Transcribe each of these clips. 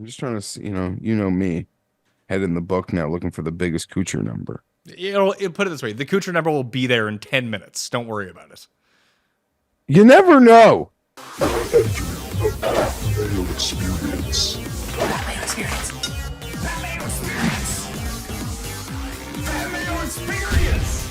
I'm just trying to see, you know me, head in the book now, looking for the biggest Kuchar number. It'll put it this way: the Kuchar number will be there in 10 minutes. Don't worry about it. You never know. Mayo experience. Mayo experience. Mayo experience. Mayo experience.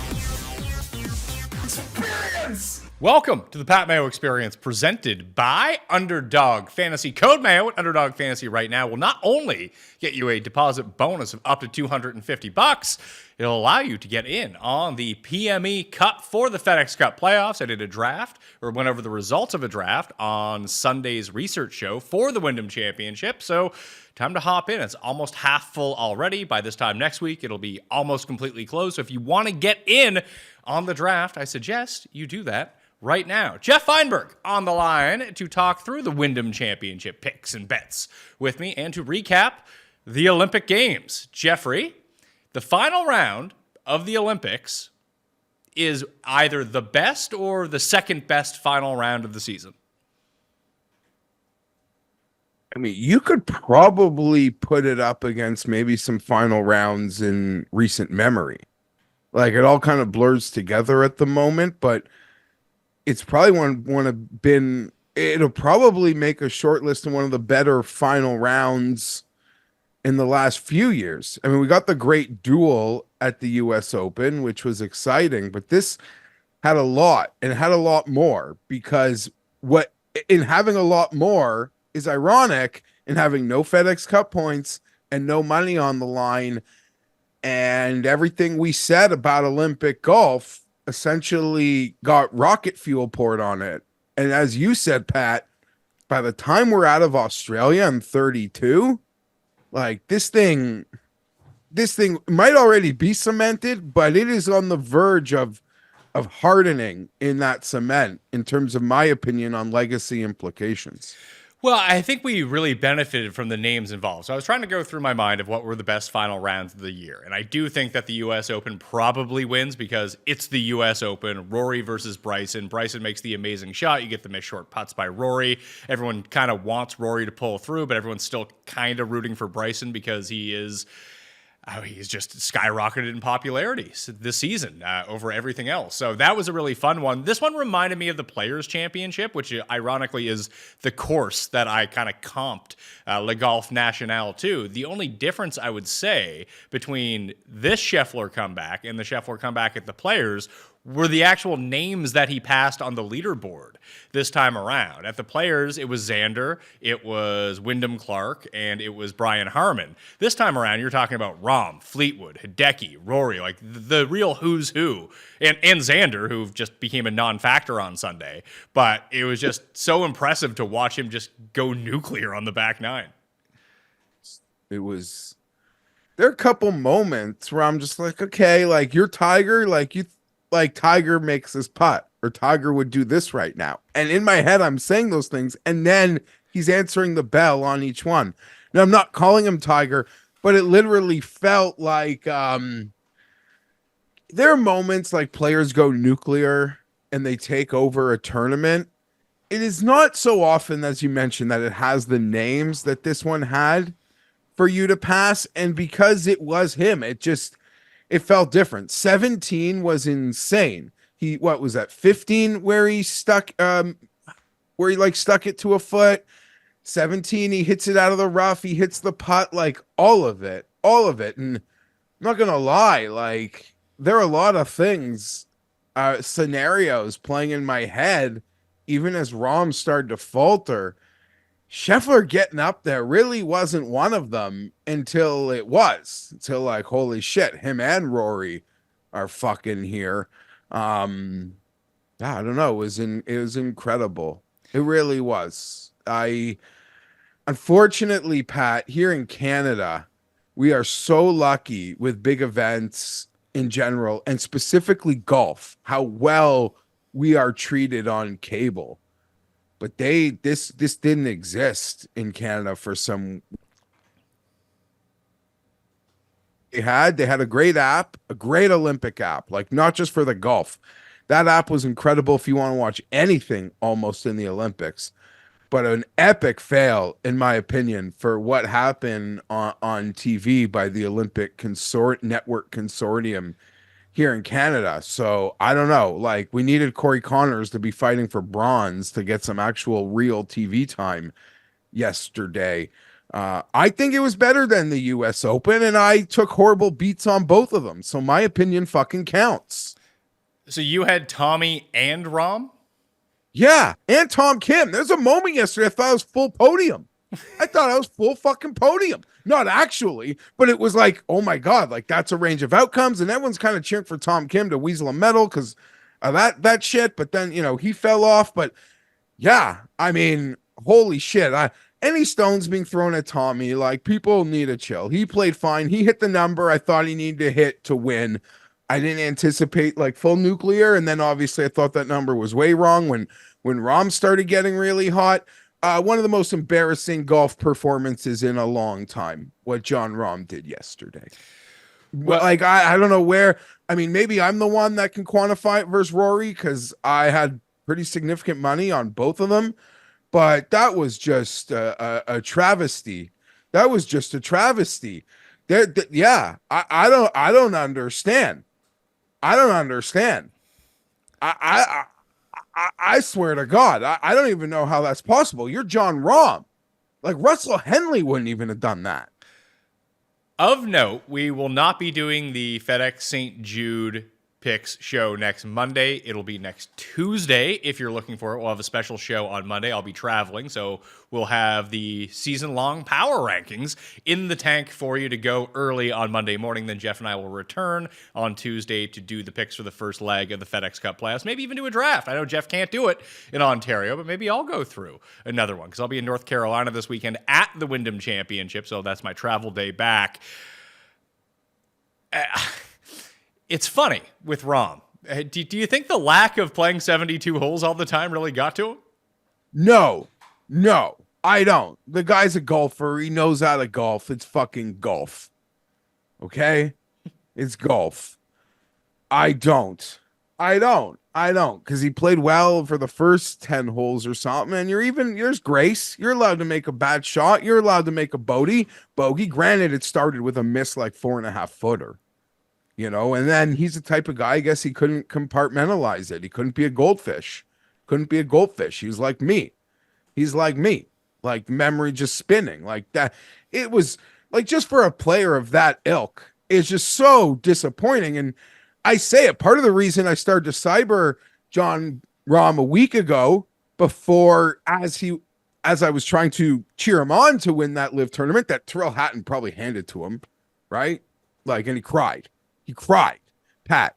Experience. Welcome to the Pat Mayo Experience, presented by Underdog Fantasy. Code Mayo at Underdog Fantasy right now will not only get you a deposit bonus of up to $250, it'll allow you to get in on the PME Cup for the FedEx Cup playoffs. I did a draft, or went over the results of a draft on Sunday's research show for the Wyndham Championship. So time to hop in. It's almost half full already. By this time next week, it'll be almost completely closed. So if you want to get in on the draft, I suggest you do that right now. Geoff Fienberg on the line to talk through the Wyndham Championship picks and bets with me and to recap the Olympic Games. Jeffrey, the final round of the Olympics is either the best or the second best final round of the season. I mean, you could probably put it up against maybe some final rounds in recent memory. Like, it all kind of blurs together at the moment, but it's probably it'll probably make a short list of one of the better final rounds in the last few years. I mean, we got the great duel at the US Open, which was exciting, but this had a lot and had a lot more, because what in having a lot more is ironic in having no FedEx Cup points and no money on the line, and everything we said about Olympic golf essentially got rocket fuel poured on it. And as you said, Pat, by the time we're out of Australia in 32, like this thing might already be cemented, but it is on the verge of hardening in that cement in terms of my opinion on legacy implications. Well, I think we really benefited from the names involved. So I was trying to go through my mind of what were the best final rounds of the year. And I do think that the U.S. Open probably wins because it's the U.S. Open. Rory versus Bryson. Bryson makes the amazing shot. You get the missed short putts by Rory. Everyone kind of wants Rory to pull through, but everyone's still kind of rooting for Bryson because he's just skyrocketed in popularity this season over everything else. So that was a really fun one. This one reminded me of the Players' Championship, which ironically is the course that I kind of comped Le Golf National to. The only difference I would say between this Scheffler comeback and the Scheffler comeback at the Players were the actual names that he passed on the leaderboard this time around. At the Players, it was Xander, it was Wyndham Clark, and it was Brian Harman. This time around, you're talking about Rahm, Fleetwood, Hideki, Rory, like the real who's who, and Xander, who just became a non-factor on Sunday. But it was just so impressive to watch him just go nuclear on the back nine. There are a couple moments where I'm just like, okay, like you're Tiger, like Tiger makes this putt, or Tiger would do this right now. And in my head, I'm saying those things, and then he's answering the bell on each one. Now, I'm not calling him Tiger, but it literally felt like there are moments like players go nuclear and they take over a tournament. It is not so often, as you mentioned, that it has the names that this one had for you to pass. And because it was him, it felt different. 17 was insane. What was that? 15 where he stuck stuck it to a foot. 17, he hits it out of the rough. He hits the putt, like all of it. And I'm not going to lie, like there are a lot of things, scenarios playing in my head, even as Rahm started to falter. Scheffler getting up there really wasn't one of them until like, holy shit, him and Rory are fucking here. I don't know. It was incredible. It really was. Unfortunately, Pat, here in Canada, we are so lucky with big events in general, and specifically golf, how well we are treated on cable. But this didn't exist in Canada for some. They had a great app, a great Olympic app, like not just for the golf. That app was incredible if you want to watch anything almost in the Olympics. but an epic fail, in my opinion, for what happened on TV by the Olympic Network Consortium here in Canada. So I don't know. Like, we needed Corey Connors to be fighting for bronze to get some actual real TV time yesterday. I think it was better than the US Open, and I took horrible beats on both of them. So my opinion fucking counts. So you had Tommy and Rom? Yeah, and Tom Kim. There's a moment yesterday I thought I was full podium. I thought I was full fucking podium. Not actually, but it was like, oh my God, like that's a range of outcomes. And everyone's kind of cheering for Tom Kim to weasel a medal because of that shit. But then, he fell off. But yeah, I mean, holy shit. Any stones being thrown at Tommy, like, people need to chill. He played fine. He hit the number I thought he needed to hit to win. I didn't anticipate like full nuclear. And then obviously I thought that number was way wrong when Rahm started getting really hot. One of the most embarrassing golf performances in a long time, what John Rahm did yesterday. Well, like, I don't know where. I mean, maybe I'm the one that can quantify it versus Rory because I had pretty significant money on both of them. But that was just a travesty. That was just a travesty. Yeah, I don't understand. I don't understand. I swear to God, I don't even know how that's possible. You're John Rahm. Like, Russell Henley wouldn't even have done that. Of note, we will not be doing the FedEx St. Jude Picks show next Monday. It'll be next Tuesday. If you're looking for it, we'll have a special show on Monday. I'll be traveling, so we'll have the season-long power rankings in the tank for you to go early on Monday morning. Then Jeff and I will return on Tuesday to do the picks for the first leg of the FedEx Cup playoffs. Maybe even do a draft. I know Jeff can't do it in Ontario, but maybe I'll go through another one because I'll be in North Carolina this weekend at the Wyndham Championship, so that's my travel day back. It's funny with Rahm. Do you think the lack of playing 72 holes all the time really got to him? No, I don't. The guy's a golfer. He knows how to golf. It's fucking golf. Okay? It's golf. I don't. Because he played well for the first 10 holes or something. And there's grace. You're allowed to make a bad shot. You're allowed to make a bogey. Granted, it started with a miss like 4.5 footer. And then he's the type of guy, I guess he couldn't compartmentalize it. He couldn't be a goldfish. He was like me. Like, memory just spinning like that. It was like, just for a player of that ilk, it's just so disappointing. And I say it, part of the reason I started to cyber John Rahm a week ago as I was trying to cheer him on to win that live tournament that Tyrrell Hatton probably handed to him, right? Like, and he cried. Pat.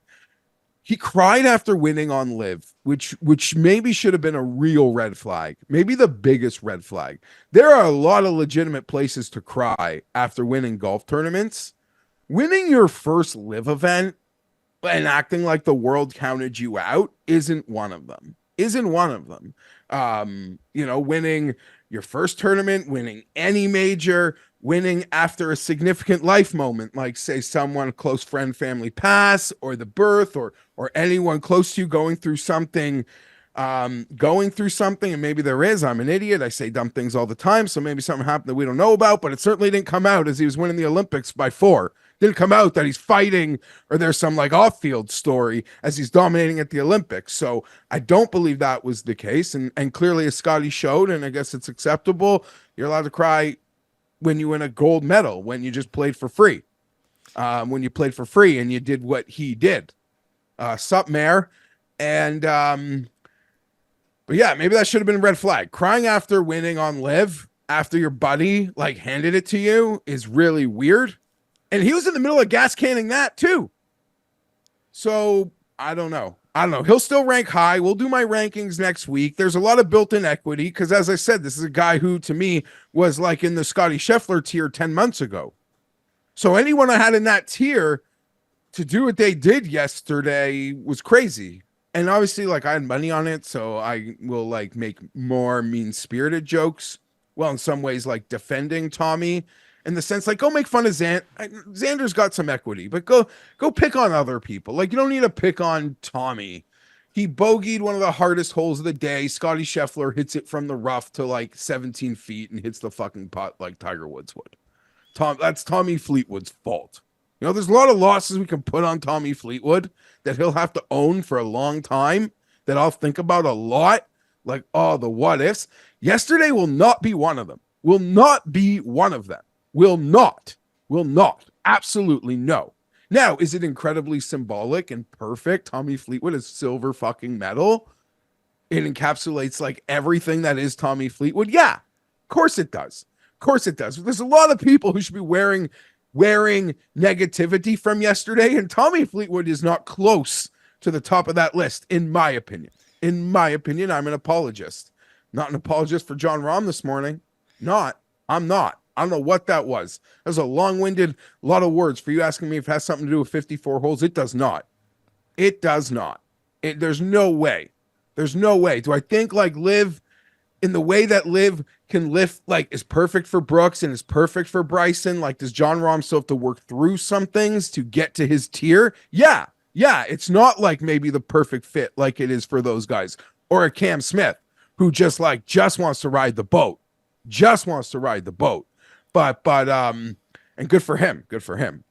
He cried after winning on live, which maybe should have been a real red flag, maybe the biggest red flag. There are a lot of legitimate places to cry after winning golf tournaments. Winning your first live event and acting like the world counted you out isn't one of them. Winning your first tournament, winning any major, winning after a significant life moment, like, say, someone, a close friend, family pass, or the birth, or anyone close to you going through something, and maybe there is. I'm an idiot. I say dumb things all the time, so maybe something happened that we don't know about, but it certainly didn't come out as he was winning the Olympics by 4. Didn't come out that he's fighting or there's some like off-field story as he's dominating at the Olympics. So I don't believe that was the case. And clearly, as Scotty showed, and I guess it's acceptable, you're allowed to cry when you win a gold medal, when you just played for free. When you played for free and you did what he did. Sup, Mayor. And but yeah, maybe that should have been a red flag. Crying after winning on live, after your buddy like handed it to you, is really weird. And he was in the middle of gas canning that too. So I don't know. He'll still rank high. We'll do my rankings next week. There's a lot of built-in equity because, as I said, this is a guy who, to me, was like in the Scotty Scheffler tier 10 months ago. So anyone I had in that tier to do what they did yesterday was crazy. And obviously, like, I had money on it, so I will like make more mean-spirited jokes. Well, in some ways, like defending Tommy. In the sense, like, go make fun of Xander's got some equity, but go pick on other people. Like, you don't need to pick on Tommy. He bogeyed one of the hardest holes of the day. Scotty Scheffler hits it from the rough to like 17 feet and hits the fucking putt like Tiger Woods would. That's Tommy Fleetwood's fault. You know, there's a lot of losses we can put on Tommy Fleetwood that he'll have to own for a long time that I'll think about a lot. Like, oh, the what ifs. Yesterday will not be one of them. Will not be one of them. Will not. Absolutely no. Now, is it incredibly symbolic and perfect? Tommy Fleetwood is silver fucking medal. It encapsulates like everything that is Tommy Fleetwood. Yeah, of course it does. There's a lot of people who should be wearing negativity from yesterday, and Tommy Fleetwood is not close to the top of that list, in my opinion. I'm an apologist. Not an apologist for John Rahm this morning. I'm not. I don't know what that was. That was a long-winded lot of words for you asking me if it has something to do with 54 holes. It does not. There's no way. Do I think like Liv in the way that Liv can lift, like is perfect for Brooks and is perfect for Bryson? Like, does John Rahm still have to work through some things to get to his tier? Yeah. It's not like maybe the perfect fit like it is for those guys or a Cam Smith who just wants to ride the boat. But and good for him.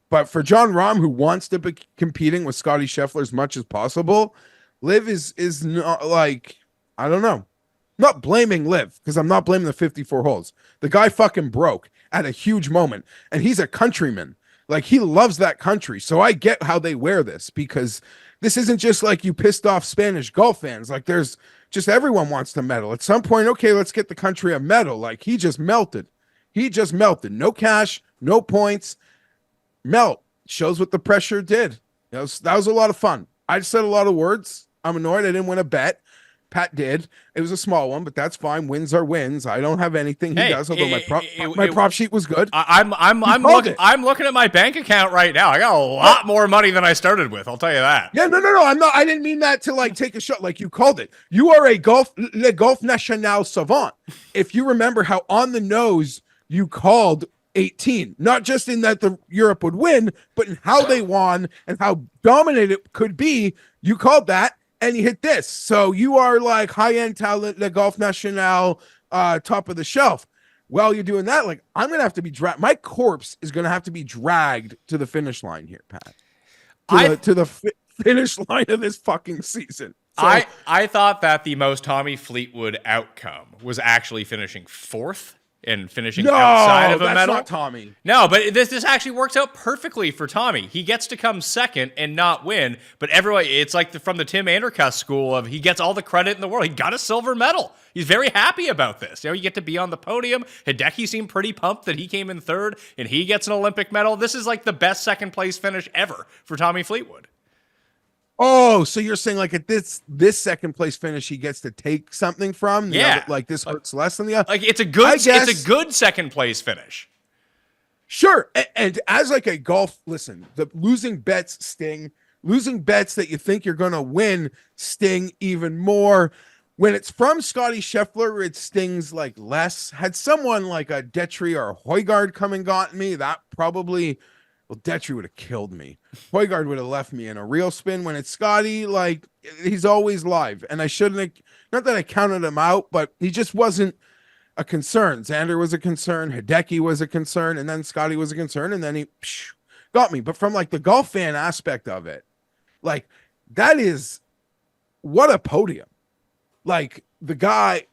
But for John Rahm, who wants to be competing with Scotty Scheffler as much as possible, Liv is not like, I don't know. I'm not blaming Liv because I'm not blaming the 54 holes. The guy fucking broke at a huge moment, and he's a countryman. Like, he loves that country. So I get how they wear this, because this isn't just like you pissed off Spanish golf fans. Like, there's just everyone wants to medal. At some point, okay, let's get the country a medal. Like, he just melted. No cash, no points. Melt. Shows what the pressure did. That was a lot of fun. I just said a lot of words. I'm annoyed I didn't win a bet. Pat did. It was a small one, but that's fine. Wins are wins. I don't have anything. He does, although my prop sheet was good. I'm looking at my bank account right now. I got a lot more money than I started with. I'll tell you that. Yeah, no. I'm not. I didn't mean that to like take a shot like you called it. You are a Le Golf National savant. If you remember how on the nose you called 18, not just in that the Europe would win, but in how they won and how dominant it could be. You called that. And you hit this. So you are like high-end talent, Le Golf National, top of the shelf. While you're doing that, like, I'm going to have to be dragged. My corpse is going to have to be dragged to the finish line here, Pat. To the finish line of this fucking season. So, I thought that the most Tommy Fleetwood outcome was actually finishing fourth and finishing outside of a medal. Not Tommy. No, but this actually works out perfectly for Tommy. He gets to come second and not win, but everyone, it's like from the Tim Andercuss school of he gets all the credit in the world. He got a silver medal. He's very happy about this. You know, you get to be on the podium. Hideki seemed pretty pumped that he came in third and he gets an Olympic medal. This is like the best second place finish ever for Tommy Fleetwood. Oh, so you're saying like at this second place finish, he gets to take something from? Yeah. Like this hurts less than the other? Like it's a good second place finish. Sure. And as like a golf, listen, the losing bets sting. Losing bets that you think you're going to win sting even more. When it's from Scotty Scheffler, it stings like less. Had someone like a Detry or a Højgaard come and gotten me, that probably... Well, Detry would have killed me. Højgaard would have left me in a real spin. When it's Scotty, like, he's always live. And I shouldn't have, not that I counted him out, but he just wasn't a concern. Xander was a concern. Hideki was a concern. And then Scotty was a concern. And then he got me. But from, like, the golf fan aspect of it, like, that is, what a podium. Like, the guy,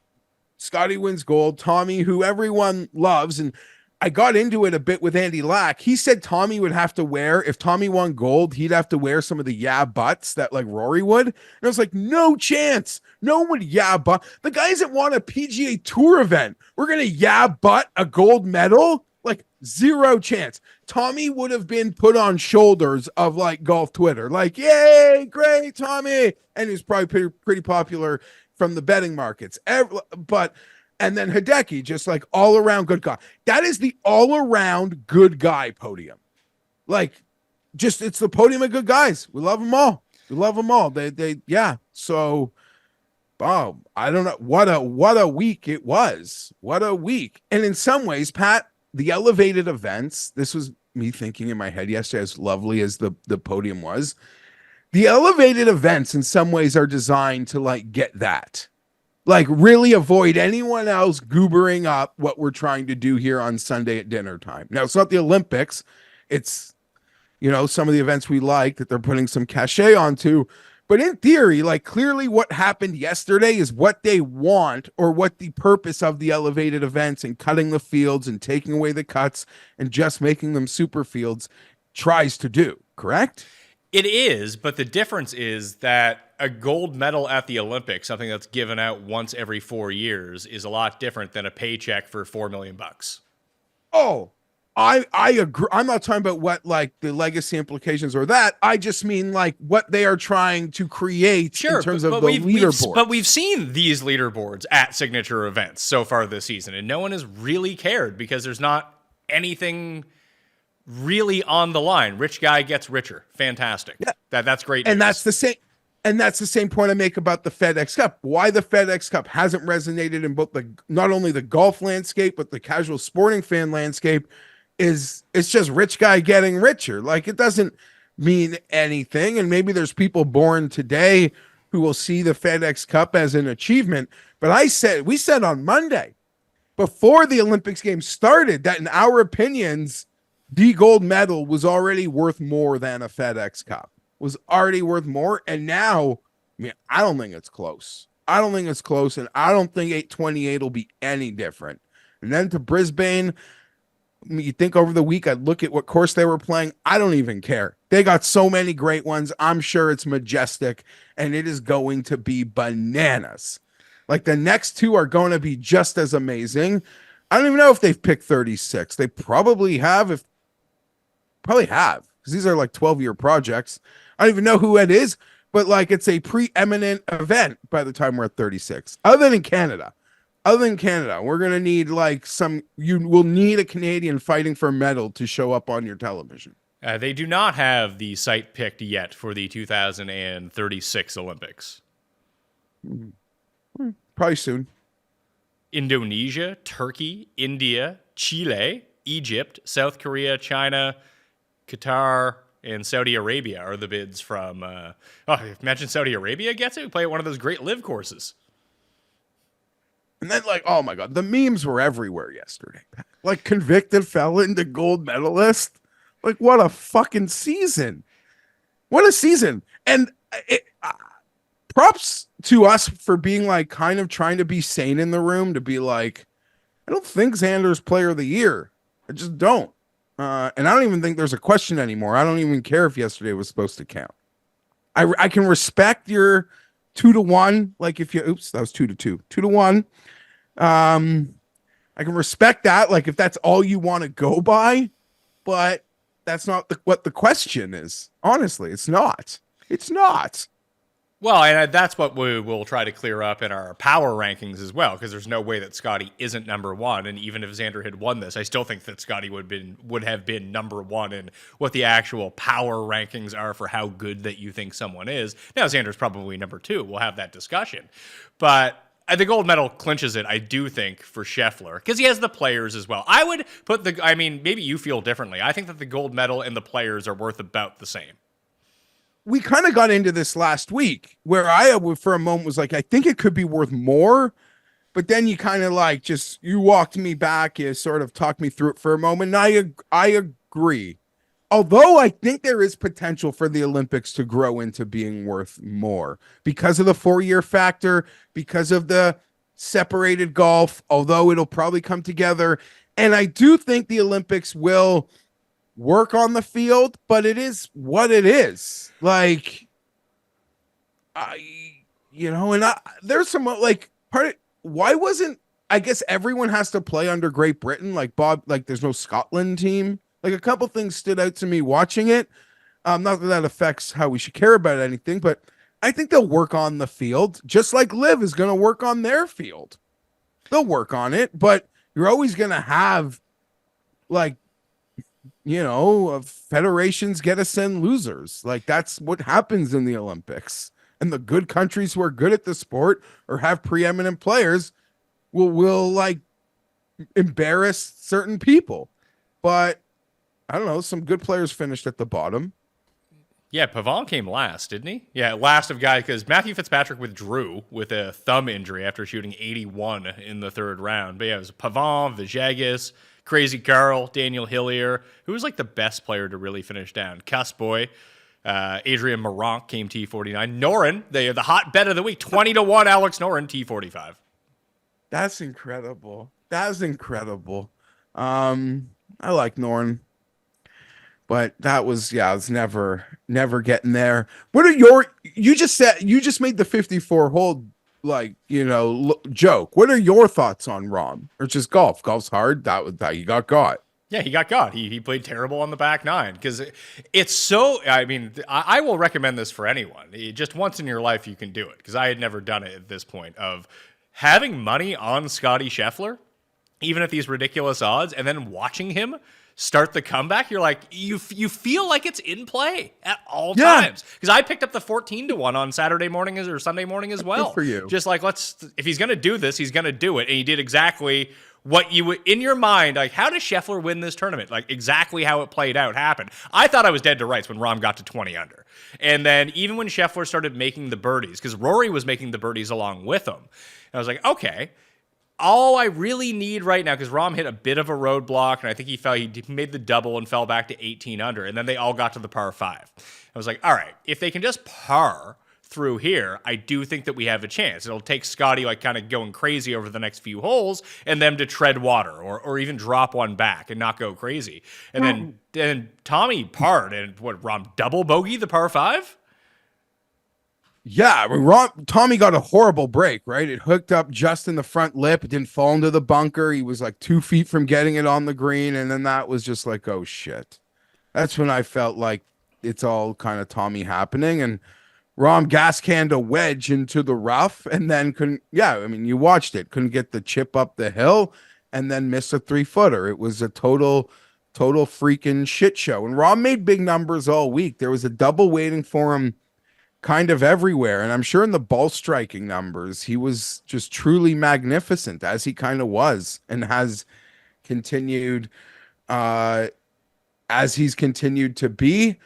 Scotty wins gold. Tommy, who everyone loves, and I got into it a bit with Andy Lack. He said Tommy would have to wear, if Tommy won gold, he'd have to wear some of the butts that like Rory would. And I was like, no chance. No one would butt. The guy doesn't want a PGA Tour event. We're going to butt a gold medal? Like, zero chance. Tommy would have been put on shoulders of like golf Twitter. Like, yay, great, Tommy. And he was probably pretty popular from the betting markets. And then Hideki, just like all around good guy. That is the all around good guy podium. Like, just it's the podium of good guys. We love them all. Yeah. So, oh, I don't know. What a week it was. What a week. And in some ways, Pat, the elevated events, this was me thinking in my head yesterday, as lovely as the podium was. The elevated events in some ways are designed to like get that. Like really avoid anyone else goobering up what we're trying to do here on Sunday at dinner time. Now it's not the Olympics. It's, some of the events we like that they're putting some cachet onto. But in theory, like clearly what happened yesterday is what they want, or what the purpose of the elevated events and cutting the fields and taking away the cuts and just making them super fields tries to do, correct? It is, but the difference is that a gold medal at the Olympics, something that's given out once every 4 years, is a lot different than a paycheck for $4 million. Oh, I agree. I'm not talking about what like the legacy implications or that. I just mean like what they are trying to create in terms of the leaderboards. But we've seen these leaderboards at signature events so far this season, and no one has really cared because there's not anything really on the line. Rich guy gets richer. Fantastic. Yeah. That's great. And news. that's the same point I make about the FedEx Cup. Why the FedEx Cup hasn't resonated in both not only the golf landscape but the casual sporting fan landscape is it's just rich guy getting richer. Like it doesn't mean anything. And maybe there's people born today who will see the FedEx Cup as an achievement. But we said on Monday before the Olympics games started that in our opinions, the gold medal was already worth more than a FedEx Cup. Was already worth more. And now, I don't think it's close. I don't think it's close. And I don't think 828 will be any different. And then to Brisbane, you think over the week, I'd look at what course they were playing. I don't even care. They got so many great ones. I'm sure it's majestic and it is going to be bananas. Like the next two are going to be just as amazing. I don't even know if they've picked 36. They probably have. Because these are like 12-year projects. I don't even know who it is, but like it's a preeminent event by the time we're at 36. Other than Canada, we're going to need you will need a Canadian fighting for a medal to show up on your television. They do not have the site picked yet for the 2036 Olympics. Probably soon. Indonesia, Turkey, India, Chile, Egypt, South Korea, China, Qatar, and Saudi Arabia are the bids from... imagine Saudi Arabia gets it. We play at one of those great live courses. And then, oh my God, the memes were everywhere yesterday. Like, convicted felon to gold medalist. Like, what a fucking season. What a season. And props to us for being, kind of trying to be sane in the room, to be like, I don't think Xander's player of the year. I just don't. And I don't even think there's a question anymore. I don't even care if yesterday was supposed to count. I can respect your 2-1. Like if you, that was 2-2, 2-1. I can respect that. Like if that's all you want to go by, but that's not what the question is. Honestly, it's not. It's not. Well, and that's what we will try to clear up in our power rankings as well, because there's no way that Scotty isn't number one. And even if Xander had won this, I still think that Scotty would have been number one in what the actual power rankings are for how good that you think someone is. Now, Xander's probably number two. We'll have that discussion. But the gold medal clinches it, I do think, for Scheffler, because he has the players as well. I would put maybe you feel differently. I think that the gold medal and the players are worth about the same. We kind of got into this last week where I, for a moment, was like, I think it could be worth more. But then you kind of you walked me back. You sort of talked me through it for a moment. And I agree. Although I think there is potential for the Olympics to grow into being worth more because of the 4-year factor, because of the separated golf, although it'll probably come together. And I do think the Olympics will work on the field, but it is what it is. There's some why wasn't, I guess everyone has to play under Great Britain, there's no Scotland team. A couple things stood out to me watching it. Not that affects how we should care about anything, but I think they'll work on the field, just like Liv is going to work on their field. They'll work on it, but you're always going to have federations get to send losers. That's what happens in the Olympics. And the good countries who are good at the sport or have preeminent players will embarrass certain people. But I don't know, some good players finished at the bottom. Yeah, Pavon came last, didn't he? Yeah, last of guys, because Matthew Fitzpatrick withdrew with a thumb injury after shooting 81 in the third round. But yeah, it was Pavon, Vijagas, Crazy Carl, Daniel Hillier, who was like the best player to really finish down. Cuss Boy, Adrian Maronk came T49. Noren, the hot bet of the week, 20-1 Alex Noren, T45. That's incredible. That's incredible. I like Norn, but that was it's never getting there. What are you just made the 54 hole joke. What are your thoughts on Rom or just golf? Golf's hard. That you got. Yeah, he got got. He played terrible on the back nine because it's so. I mean, I will recommend this for anyone. Just once in your life, you can do it because I had never done it at this point of having money on Scotty Scheffler, even at these ridiculous odds, and then watching him start the comeback. You're like, you feel like it's in play at all times because I picked up the 14-1 on Saturday morning or Sunday morning as well. Good for you. Just like if he's gonna do this, he's gonna do it, and he did exactly what you would in your mind, like, how does Scheffler win this tournament? Like, exactly how it played out happened. I thought I was dead to rights when Rahm got to 20 under. And then even when Scheffler started making the birdies, because Rory was making the birdies along with him, I was like, okay, all I really need right now, because Rahm hit a bit of a roadblock, and I think he made the double and fell back to 18 under, and then they all got to the par 5. I was like, all right, if they can just par through here, I do think that we have a chance. It'll take Scotty like kind of going crazy over the next few holes and them to tread water or even drop one back and not go crazy. And then Tommy parred and Rahm double bogey the par 5? Yeah, Tommy got a horrible break, right? It hooked up just in the front lip. It didn't fall into the bunker. He was like 2 feet from getting it on the green. And then that was just like, oh shit. That's when I felt like it's all kind of Tommy happening. And Rahm gas canned a wedge into the rough and then you watched it, couldn't get the chip up the hill and then missed a 3-footer. It was a total freaking shit show. And Rahm made big numbers all week. There was a double waiting for him kind of everywhere. And I'm sure in the ball striking numbers, he was just truly magnificent as he kind of was and has continued as he's continued to be.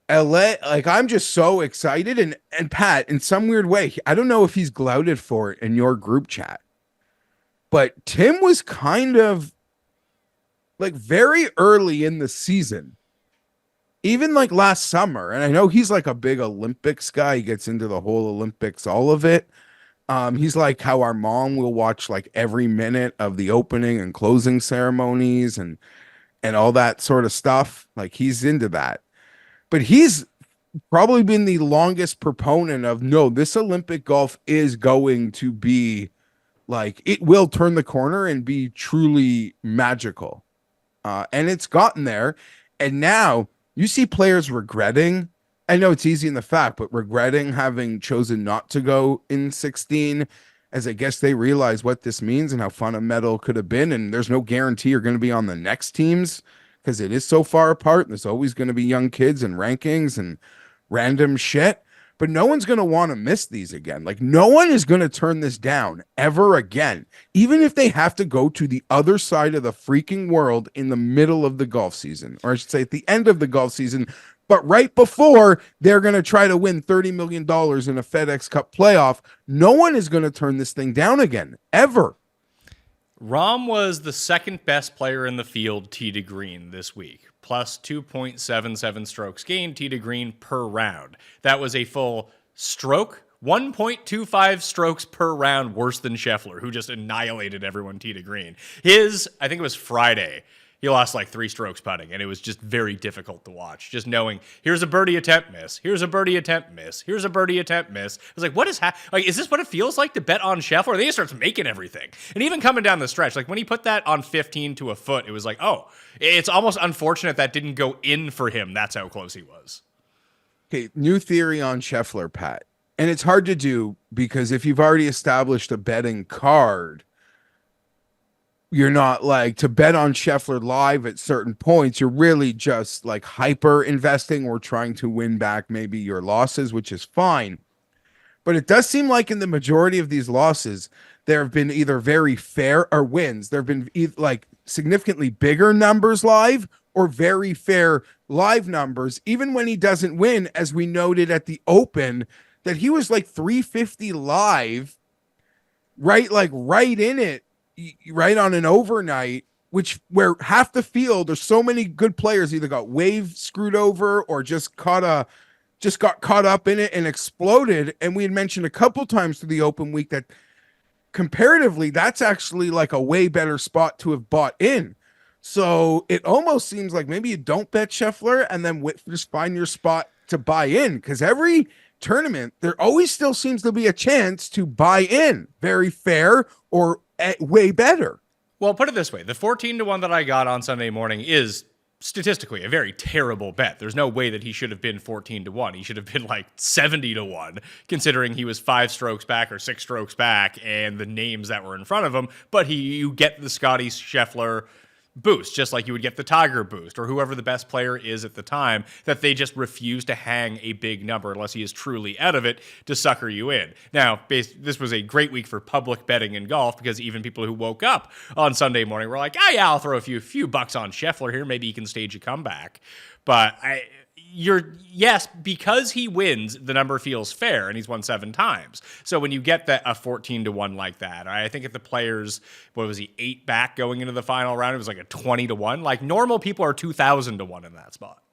LA, like, I'm just so excited. And Pat, in some weird way, I don't know if he's gloated for it in your group chat, but Tim was kind of like very early in the season, even like last summer. And I know he's like a big Olympics guy. He gets into the whole Olympics, all of it. He's like how our mom will watch like every minute of the opening and closing ceremonies and all that sort of stuff. Like, he's into that. But he's probably been the longest proponent of, no, this Olympic golf is going to be like, it will turn the corner and be truly magical. And it's gotten there. And now you see players regretting. I know it's easy in the fact, but regretting having chosen not to go in 16, as I guess they realize what this means and how fun a medal could have been. And there's no guarantee you're going to be on the next teams, because it is so far apart. There's always going to be young kids and rankings and random shit, but no one's going to want to miss these again. Like, no one is going to turn this down ever again, even if they have to go to the other side of the freaking world in the middle of the golf season, or I should say at the end of the golf season, but right before they're going to try to win $30 million in a FedEx Cup playoff. No one is going to turn this thing down again, ever. Rahm was the second best player in the field tee to green this week, plus 2.77 strokes gained tee to green per round. That was a full stroke, 1.25 strokes per round worse than Scheffler, who just annihilated everyone tee to green. I think it was Friday, he lost like 3 strokes putting, and it was just very difficult to watch. Just knowing, here's a birdie attempt miss, here's a birdie attempt miss, here's a birdie attempt miss. I was like, what is like? Is this what it feels like to bet on Scheffler? Then he starts making everything, and even coming down the stretch, like when he put that on 15 to a foot, it was like, oh, it's almost unfortunate that didn't go in for him. That's how close he was. Okay, new theory on Scheffler, Pat, and it's hard to do because if you've already established a betting card, you're not like to bet on Scheffler live at certain points. You're really just like hyper investing or trying to win back maybe your losses, which is fine. But it does seem like in the majority of these losses, there have been either very fair or wins. There have been like significantly bigger numbers live or very fair live numbers, even when he doesn't win, as we noted at the Open, that he was like 350 live, right? Like right in it, right on an overnight, which where half the field, there's so many good players either got wave screwed over or just got caught up in it and exploded. And we had mentioned a couple times through the Open week that comparatively, that's actually like a way better spot to have bought in. So it almost seems like maybe you don't bet Scheffler and then just find your spot to buy in, because every tournament there always still seems to be a chance to buy in very fair or way better. Well, put it this way. The 14-1 that I got on Sunday morning is statistically a very terrible bet. There's no way that he should have been 14-1. He should have been like 70-1, considering he was 5 strokes back or 6 strokes back and the names that were in front of him. But you get the Scotty Scheffler boost, just like you would get the Tiger boost or whoever the best player is at the time, that they just refuse to hang a big number unless he is truly out of it to sucker you in. Now, this was a great week for public betting in golf, because even people who woke up on Sunday morning were like, yeah, I'll throw a few bucks on Scheffler here. Maybe he can stage a comeback. But yes, because he wins, the number feels fair, and he's won 7 times. So when you get a 14-1 like that, I think if the players, what was he, 8 back going into the final round, it was like a 20-1. Like normal people are 2,000-1 in that spot.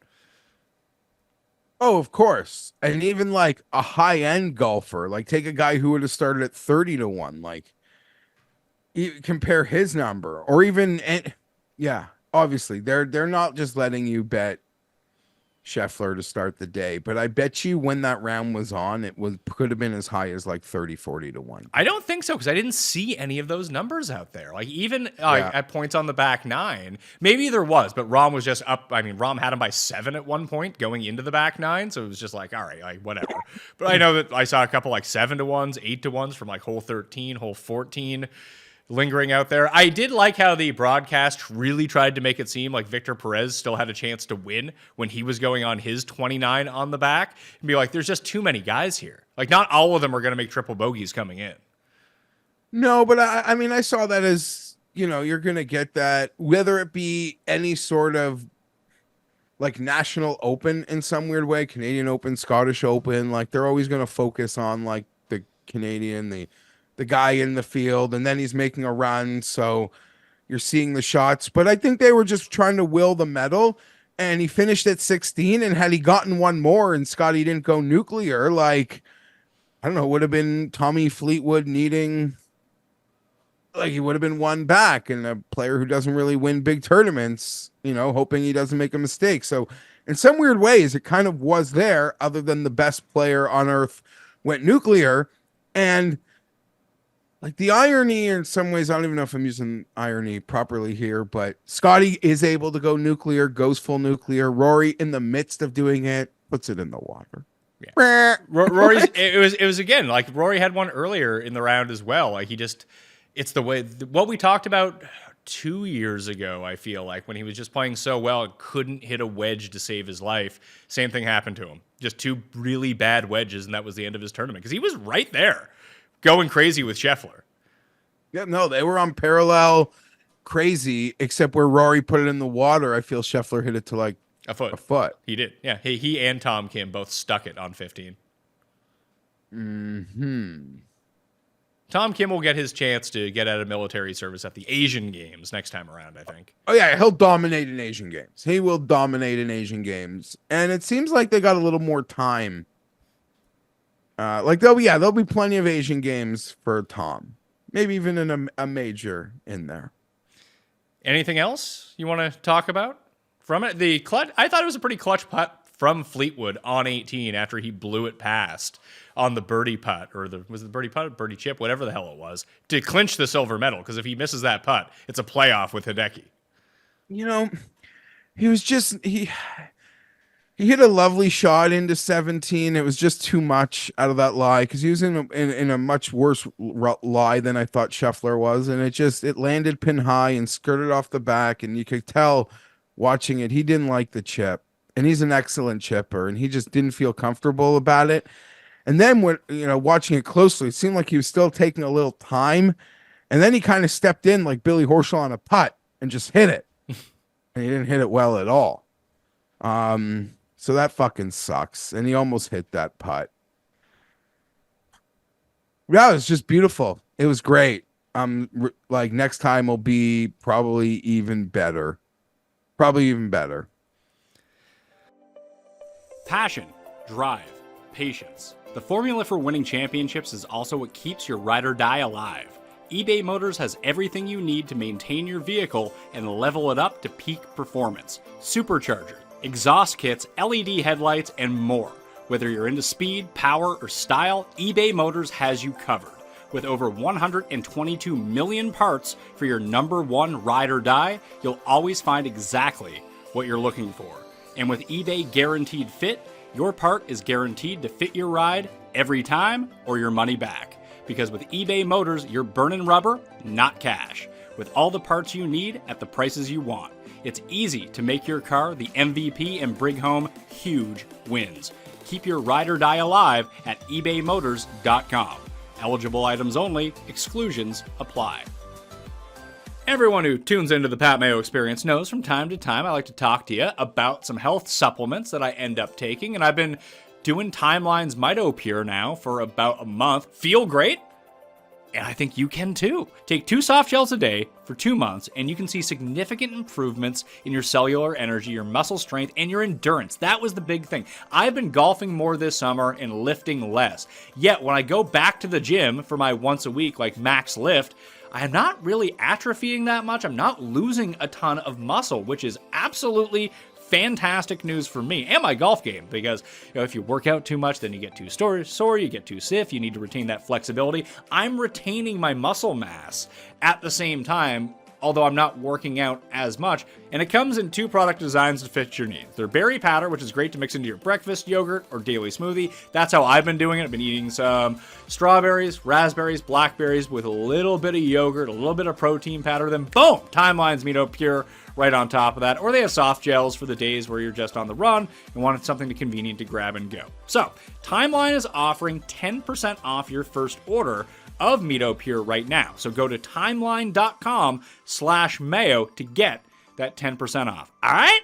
Oh, of course. And even like a high-end golfer, like take a guy who would have started at 30-1, like compare his number, or even, and yeah, obviously they're not just letting you bet Scheffler to start the day, but I bet you when that round was on, could have been as high as like 30-40-1. I don't think so, because I didn't see any of those numbers out there. Like even at points on the back 9, maybe there was, but Rahm was just up. I mean, Rahm had him by 7 at one point going into the back 9, so it was just like, all right, like whatever. But I know that I saw a couple like 7-1s, 8-1s from like hole 13, hole 14. Lingering out there. I did like how the broadcast really tried to make it seem like Victor Perez still had a chance to win when he was going on his 29 on the back, and be like, there's just too many guys here. Like, not all of them are going to make triple bogeys coming in. No, but I mean, I saw that as, you're going to get that, whether it be any sort of like national open in some weird way, Canadian Open, Scottish Open, like they're always going to focus on like the Canadian, the guy in the field, and then he's making a run, so you're seeing the shots. But I think they were just trying to will the medal, and he finished at 16, and had he gotten one more and Scotty didn't go nuclear, like, I don't know, would have been Tommy Fleetwood needing, like, he would have been one back, and a player who doesn't really win big tournaments, hoping he doesn't make a mistake. So in some weird ways, it kind of was there, other than the best player on earth went nuclear. And like the irony in some ways, I don't even know if I'm using irony properly here, but Scotty is able to go nuclear, goes full nuclear. Rory, in the midst of doing it, puts it in the water. Yeah. Rory's, it was again, like Rory had one earlier in the round as well. Like it's the way, what we talked about 2 years ago, I feel like, when he was just playing so well and couldn't hit a wedge to save his life. Same thing happened to him. Just 2 really bad wedges, and that was the end of his tournament, because he was right there, going crazy with Scheffler. Yeah, no, they were on parallel crazy, except where Rory put it in the water, I feel Scheffler hit it to like a foot. He did. Yeah. He and Tom Kim both stuck it on 15. Tom Kim will get his chance to get out of military service at the Asian Games next time around, I think. Oh, yeah, he'll dominate in Asian Games. He will dominate in Asian Games. And it seems like they got a little more time. There'll be plenty of Asian Games for Tom. Maybe even in a major in there. Anything else you want to talk about from it? The clutch, I thought it was a pretty clutch putt from Fleetwood on 18 after he blew it past on the birdie putt, or was it the birdie putt, birdie chip, whatever the hell it was, to clinch the silver medal. Because if he misses that putt, it's a playoff with Hideki. He was just he hit a lovely shot into 17. It was just too much out of that lie, because he was in a much worse lie than I thought Scheffler was, and it landed pin high and skirted off the back, and you could tell watching it he didn't like the chip, and he's an excellent chipper, and he just didn't feel comfortable about it. And then when watching it closely, it seemed like he was still taking a little time. And then he kind of stepped in like Billy Horschel on a putt and just hit it. And he didn't hit it well at all. So that fucking sucks. And he almost hit that putt. Yeah, it was just beautiful. It was great. Like next time will be probably even better. Probably even better. Passion, drive, patience. The formula for winning championships is also what keeps your ride or die alive. eBay Motors has everything you need to maintain your vehicle and level it up to peak performance. Supercharger, exhaust kits, LED headlights, and more. Whether you're into speed, power, or style, eBay Motors has you covered. With over 122 million parts for your number one ride or die, you'll always find exactly what you're looking for. And with eBay Guaranteed Fit, your part is guaranteed to fit your ride every time or your money back. Because with eBay Motors, you're burning rubber, not cash. With all the parts you need at the prices you want. It's easy to make your car the MVP and bring home huge wins. Keep your ride or die alive at ebaymotors.com. Eligible items only, exclusions apply. Everyone who tunes into the Pat Mayo Experience knows from time to time I like to talk to you about some health supplements that I end up taking, and I've been doing Timeline's MitoPure now for about a month. Feel great? And I think you can too. Take 2 soft gels a day for 2 months, and you can see significant improvements in your cellular energy, your muscle strength, and your endurance. That was the big thing. I've been golfing more this summer and lifting less. Yet when I go back to the gym for my once a week, like max lift, I'm not really atrophying that much. I'm not losing a ton of muscle, which is absolutely fantastic news for me and my golf game, because if you work out too much, then you get too sore, you get too stiff, you need to retain that flexibility. I'm retaining my muscle mass at the same time, although I'm not working out as much, and it comes in 2 product designs to fit your needs. They're berry powder, which is great to mix into your breakfast, yogurt, or daily smoothie. That's how I've been doing it. I've been eating some strawberries, raspberries, blackberries with a little bit of yogurt, a little bit of protein powder, then boom, Timeline's MitoPure right on top of that. Or they have soft gels for the days where you're just on the run and wanted something convenient to grab and go. So, Timeline is offering 10% off your first order of MitoPure right now. So go to timeline.com/mayo to get that 10% off. All right?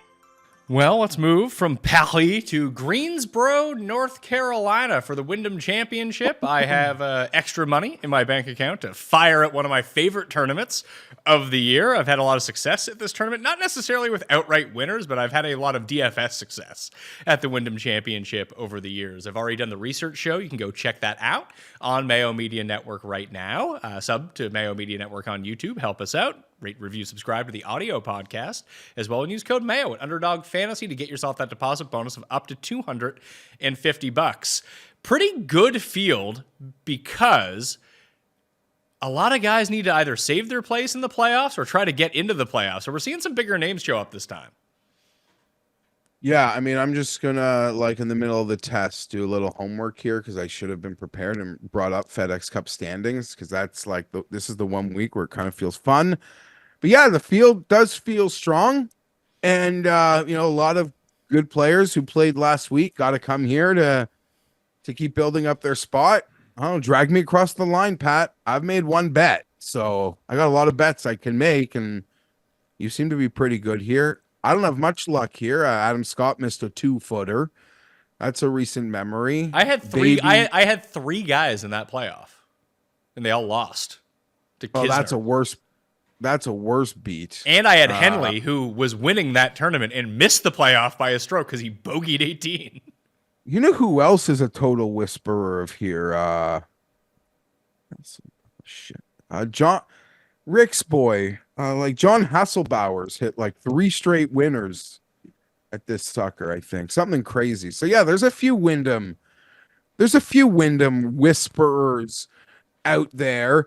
Well, let's move from Paris to Greensboro, North Carolina for the Wyndham Championship. I have extra money in my bank account to fire at one of my favorite tournaments of the year. I've had a lot of success at this tournament, not necessarily with outright winners, but I've had a lot of DFS success at the Wyndham Championship over the years. I've already done the research show. You can go check that out on Mayo Media Network right now. Sub to Mayo Media Network on YouTube. Help us out. Rate, review, subscribe to the audio podcast as well, and use code Mayo at Underdog Fantasy to get yourself that deposit bonus of up to $250. Pretty good field, because a lot of guys need to either save their place in the playoffs or try to get into the playoffs. So we're seeing some bigger names show up this time. Yeah, I mean, I'm just gonna, like, in the middle of the test, do a little homework here, because I should have been prepared and brought up FedEx Cup standings, because that's like this is the one week where it kind of feels fun. But yeah, the field does feel strong, and a lot of good players who played last week got to come here to keep building up their spot. Oh, drag me across the line, Pat. I've made one bet, so I got a lot of bets I can make, and you seem to be pretty good here. I don't have much luck here. Adam Scott missed a 2-footer. That's a recent memory. I had 3. I had 3 guys in that playoff, and they all lost to Kisner. Oh, that's a worse beat. And I had Henley, who was winning that tournament and missed the playoff by a stroke because he bogeyed 18. You know who else is a total whisperer of here? John Rick's boy. Like John Hasselbauer's hit like 3 straight winners at this sucker, I think. Something crazy. So yeah, there's a few Wyndham whisperers out there.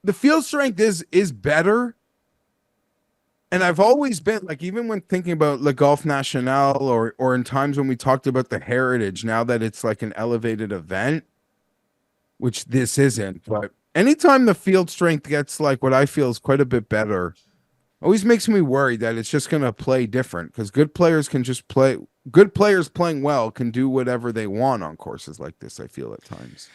The field strength is better. And I've always been, like, even when thinking about Le Golf National or in times when we talked about the Heritage, now that it's like an elevated event, which this isn't, but anytime the field strength gets like what I feel is quite a bit better, always makes me worried that it's just going to play different, because good players can just play good players playing well can do whatever they want on courses like this. I feel at times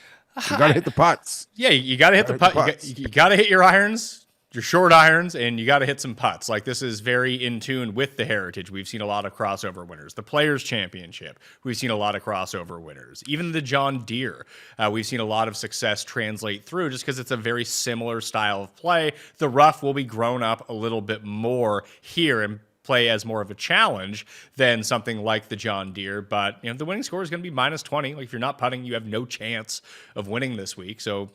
you got to hit the putts. Yeah, you got to hit the putt. putts. You got to hit your irons, your short irons, and you got to hit some putts. Like, this is very in tune with the Heritage. We've seen a lot of crossover winners. The Players Championship, we've seen a lot of crossover winners. Even the John Deere, we've seen a lot of success translate through just because it's a very similar style of play. The rough will be grown up a little bit more here and play as more of a challenge than something like the John Deere, but the winning score is going to be -20. Like, if you're not putting, you have no chance of winning this week. So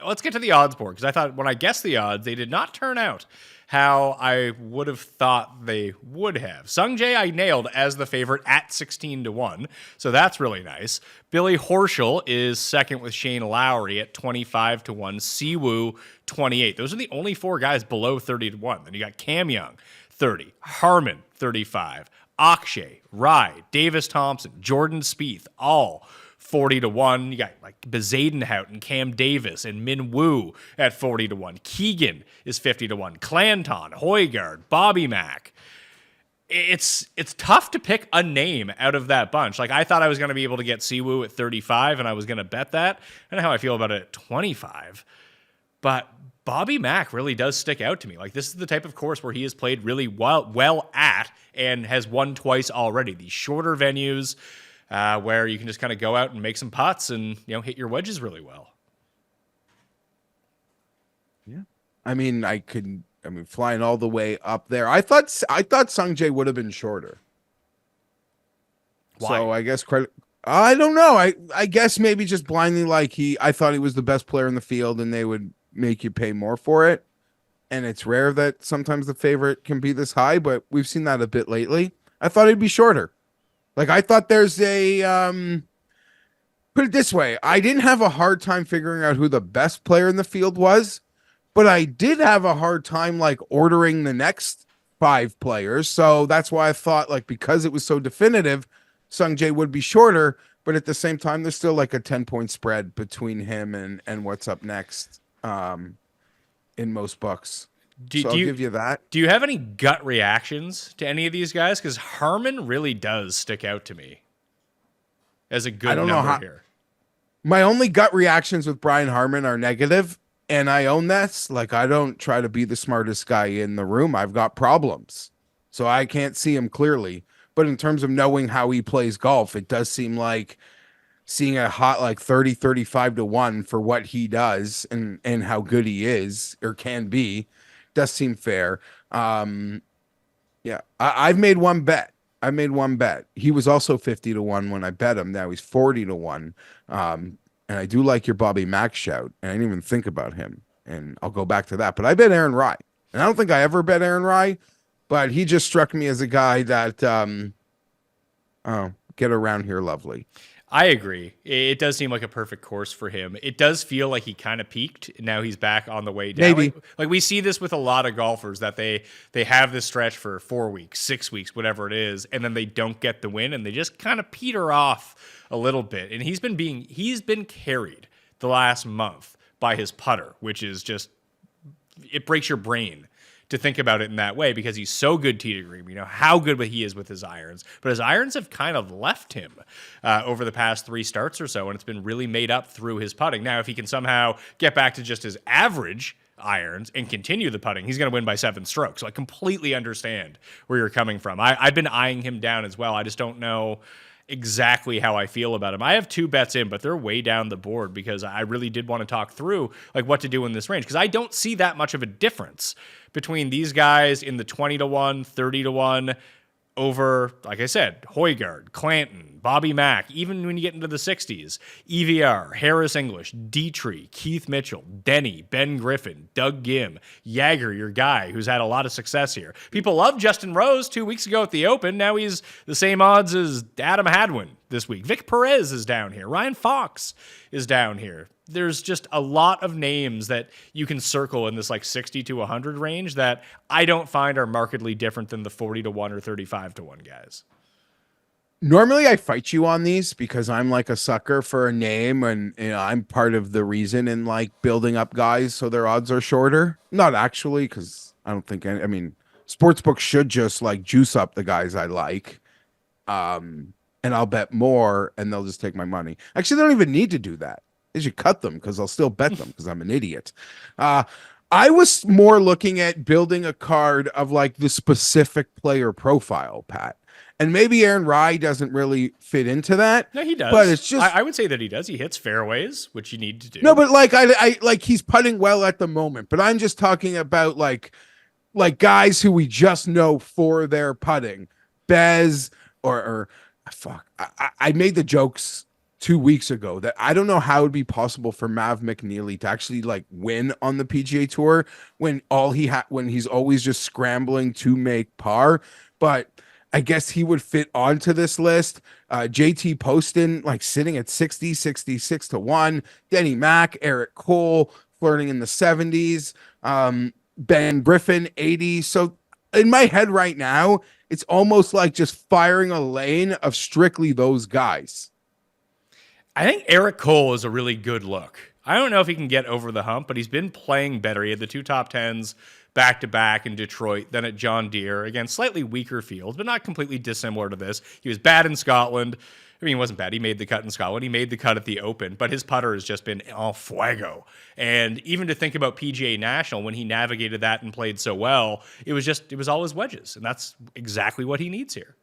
let's get to the odds board, because I thought when I guessed the odds, they did not turn out how I would have thought they would have. Sung Jae I nailed as the favorite at 16-1, so that's really nice. Billy Horschel is second with Shane Lowry at 25-1. Siwoo 28. Those are the only 4 guys below 30-1. Then you got Cam Young 30, Harmon 35, Akshay, Rai, Davis Thompson, Jordan Spieth, all 40-1. You got like Bezadenhout and Cam Davis and Min Woo at 40-1. Keegan is 50-1. Clanton, Højgaard, Bobby Mack. It's tough to pick a name out of that bunch. Like, I thought I was going to be able to get Siwoo at 35, and I was going to bet that. I don't know how I feel about it at 25, but Bobby Mack really does stick out to me. Like, this is the type of course where he has played really well at and has won twice already. These shorter venues where you can just kind of go out and make some putts and hit your wedges really well. Yeah, I mean, flying all the way up there. I thought Sung Jae would have been shorter. Why? So I guess credit. I don't know. I guess maybe just blindly I thought he was the best player in the field, and they would make you pay more for it. And it's rare that sometimes the favorite can be this high, but we've seen that a bit lately. I thought it'd be shorter. Like, I thought there's a put it this way, I didn't have a hard time figuring out who the best player in the field was, but I did have a hard time like ordering the next 5 players. So that's why I thought, like, because it was so definitive, Sung Jae would be shorter, but at the same time there's still like a 10-point spread between him and what's up next. In most books. So I'll give you that. Do you have any gut reactions to any of these guys? Because Harmon really does stick out to me as a good number here. My only gut reactions with Brian Harmon are negative, and I own this. Like, I don't try to be the smartest guy in the room. I've got problems, so I can't see him clearly. But in terms of knowing how he plays golf, it does seem like seeing a hot like 30-35-1 for what he does and how good he is or can be does seem fair. Yeah, I've made one bet. He was also 50-1 when I bet him. Now he's 40-1. And I do like your Bobby Mack shout, and I didn't even think about him. And I'll go back to that. But I bet Aaron Rai. And I don't think I ever bet Aaron Rai, but he just struck me as a guy that get around here lovely. I agree. It does seem like a perfect course for him. It does feel like he kind of peaked. Now he's back on the way down. Maybe. Like we see this with a lot of golfers that they have this stretch for 4 weeks, 6 weeks, whatever it is, and then they don't get the win and they just kind of peter off a little bit. And he's been carried the last month by his putter, which is just, it breaks your brain to think about it in that way because he's so good tee to green. We know how good he is with his irons, but his irons have kind of left him over the past 3 starts or so, and it's been really made up through his putting. Now, if he can somehow get back to just his average irons and continue the putting, he's going to win by 7 strokes. So I completely understand where you're coming from. I've been eyeing him down as well. I just don't know exactly how I feel about him. I have 2 bets in, but they're way down the board because I really did want to talk through like what to do in this range because I don't see that much of a difference between these guys in the 20-1, 30-1 over, like I said, Højgaard, Clanton, Bobby Mack, even when you get into the 60s, EVR, Harris English, Dietrich, Keith Mitchell, Denny, Ben Griffin, Doug Gim, Jagger, your guy who's had a lot of success here. People love Justin Rose 2 weeks ago at the Open. Now he's the same odds as Adam Hadwin this week. Vic Perez is down here. Ryan Fox is down here. There's just a lot of names that you can circle in this like 60 to 100 range that I don't find are markedly different than the 40-1 or 35-1 guys. Normally I fight you on these because I'm like a sucker for a name and I'm part of the reason in like building up guys so their odds are shorter. Not actually, because I don't think sportsbooks should just like juice up the guys I like. and I'll bet more, and they'll just take my money. Actually, they don't even need to do that. They should cut them because I'll still bet them because I'm an idiot. I was more looking at building a card of like the specific player profile, Pat. And maybe Aaron Rye doesn't really fit into that. No, he does. But it's just I would say that he does. He hits fairways, which you need to do. no, but like I like he's putting well at the moment. But I'm just talking about like guys who we just know for their putting. Bez or fuck. I made the jokes 2 weeks ago that I don't know how it would be possible for Mav McNeely to actually like win on the PGA Tour when when he's always just scrambling to make par. But I guess he would fit onto this list. JT Poston, like sitting at 60, 66 to 1. Denny Mack, Eric Cole, flirting in the 70s. Ben Griffin, 80. So in my head right now, it's almost like just firing a lane of strictly those guys. I think Eric Cole is a really good look. I don't know if he can get over the hump, but he's been playing better. He had the 2 top 10s back-to-back in Detroit, then at John Deere. Again, slightly weaker fields, but not completely dissimilar to this. He was bad in Scotland. I mean, he wasn't bad. He made the cut in Scotland. He made the cut at the Open, but his putter has just been en fuego. And even to think about PGA National, when he navigated that and played so well, it was all his wedges, and that's exactly what he needs here.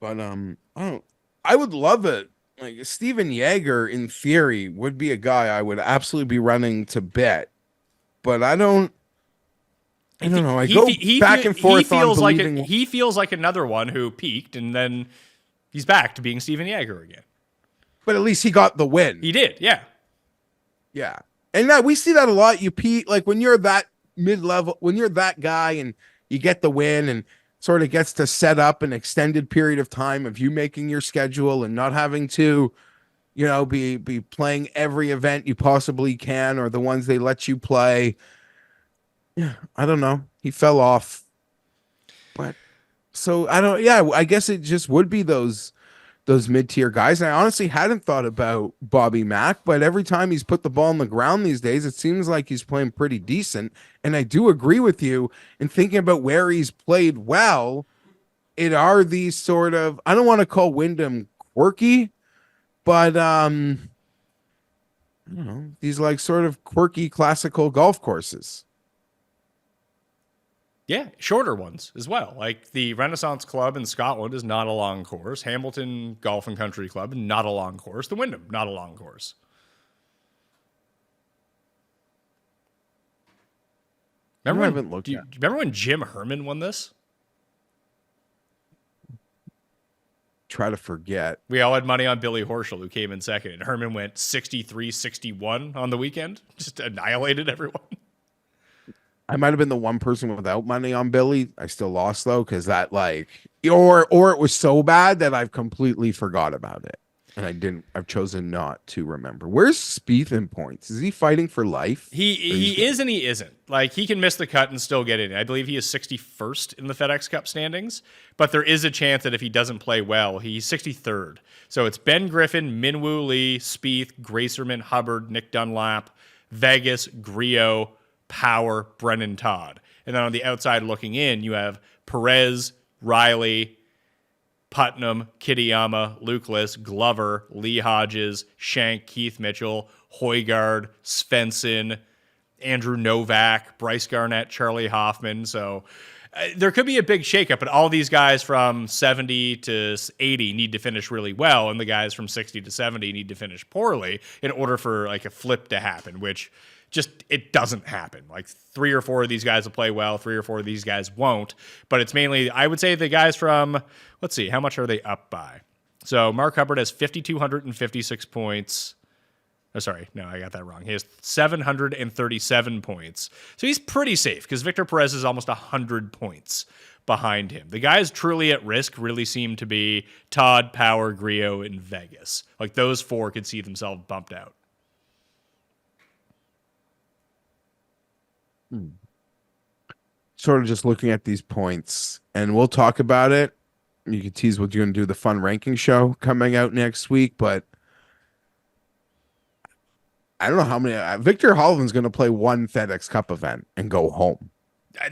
But I would love it. Like Steven Yeager, in theory, would be a guy I would absolutely be running to bet. But I don't know. I go back and forth on believing. He feels like another one who peaked, and then he's back to being Steven Yeager again. But at least he got the win. He did, yeah. Yeah. And now we see that a lot. You peak, like when you're that mid-level, when you're that guy and you get the win and sort of gets to set up an extended period of time of you making your schedule and not having to, you know, be playing every event you possibly can or the ones they let you play. Yeah, I don't know. He fell off. But so I guess it just would be those mid-tier guys. And I honestly hadn't thought about Bobby Mack, but every time he's put the ball on the ground these days, it seems like he's playing pretty decent. And I do agree with you in thinking about where he's played well. It are these sort of, I don't want to call Wyndham quirky, but I don't know, these like sort of quirky classical golf courses. Yeah, shorter ones as well. Like the Renaissance Club in Scotland is not a long course. Hamilton Golf and Country Club, not a long course. The Wyndham, not a long course. Remember do you remember when Jim Herman won this? Try to forget. We all had money on Billy Horschel, who came in second, and Herman went 63-61 on the weekend. Just annihilated everyone. I might have been the one person without money on Billy. I still lost though, because that like or it was so bad that I've completely forgot about it. And I've chosen not to remember. Where's Spieth in points? Is he fighting for life? He is and he isn't. Like he can miss the cut and still get in. I believe he is 61st in the FedEx Cup standings, but there is a chance that if he doesn't play well, he's 63rd. So it's Ben Griffin, Minwoo Lee, Spieth, Gracerman, Hubbard, Nick Dunlap, Vegas, Griot, Power, Brennan Todd. And then on the outside looking in, you have Perez, Riley, Putnam, Kitayama, Lucas, Glover, Lee Hodges, Shank, Keith Mitchell, Højgaard, Svensson, Andrew Novak, Bryce Garnett, Charlie Hoffman. So there could be a big shakeup, but all these guys from 70 to 80 need to finish really well, and the guys from 60 to 70 need to finish poorly in order for like a flip to happen, which just it doesn't happen. Like 3 or 4 of these guys will play well, 3 or 4 of these guys won't. But it's mainly, I would say, the guys from, let's see, how much are they up by? So Mark Hubbard has 5,256 points. Oh, sorry, no, I got that wrong. He has 737 points. So he's pretty safe because Victor Perez is almost 100 points behind him. The guys truly at risk really seem to be Todd, Power, Griot, and Vegas. Like those 4 could see themselves bumped out. Sort of just looking at these points, and we'll talk about it. You can tease what you're going to do the fun ranking show coming out next week, but I don't know how many. Victor Hovland's going to play one FedEx Cup event and go home.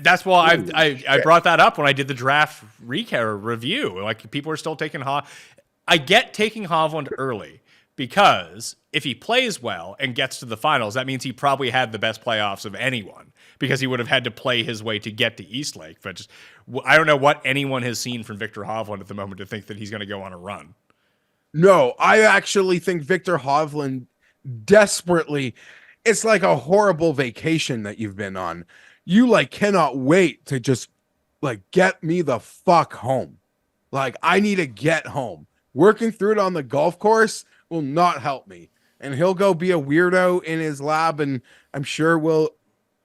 That's why Holy I shit. brought that up when I did the draft recap review. Like, people are still taking I get taking Hovland early because if he plays well and gets to the finals, that means he probably had the best playoffs of anyone because he would have had to play his way to get to Eastlake. But just, I don't know what anyone has seen from Victor Hovland at the moment to think that he's going to go on a run. No, I actually think Victor Hovland desperately, it's like a horrible vacation that you've been on. You like cannot wait to just like get me the fuck home. Like I need to get home. Working through it on the golf course will not help me. And he'll go be a weirdo in his lab, and I'm sure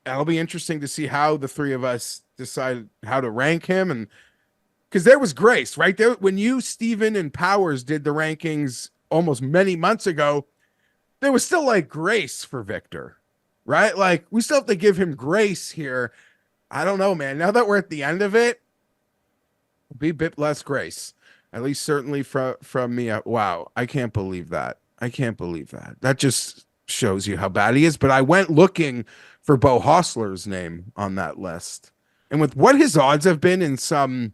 it'll be interesting to see how the three of us decide how to rank him. And because there was grace right there when you, Steven, and Powers did the rankings almost many months ago, there was still like grace for Victor, right? Like we still have to give him grace here. I don't know, man. Now that we're at the end of it, it'll be a bit less grace, at least certainly from me. Wow, I can't believe that. I can't believe that. That just shows you how bad he is. But I went looking for Bo Hostler's name on that list, and with what his odds have been in some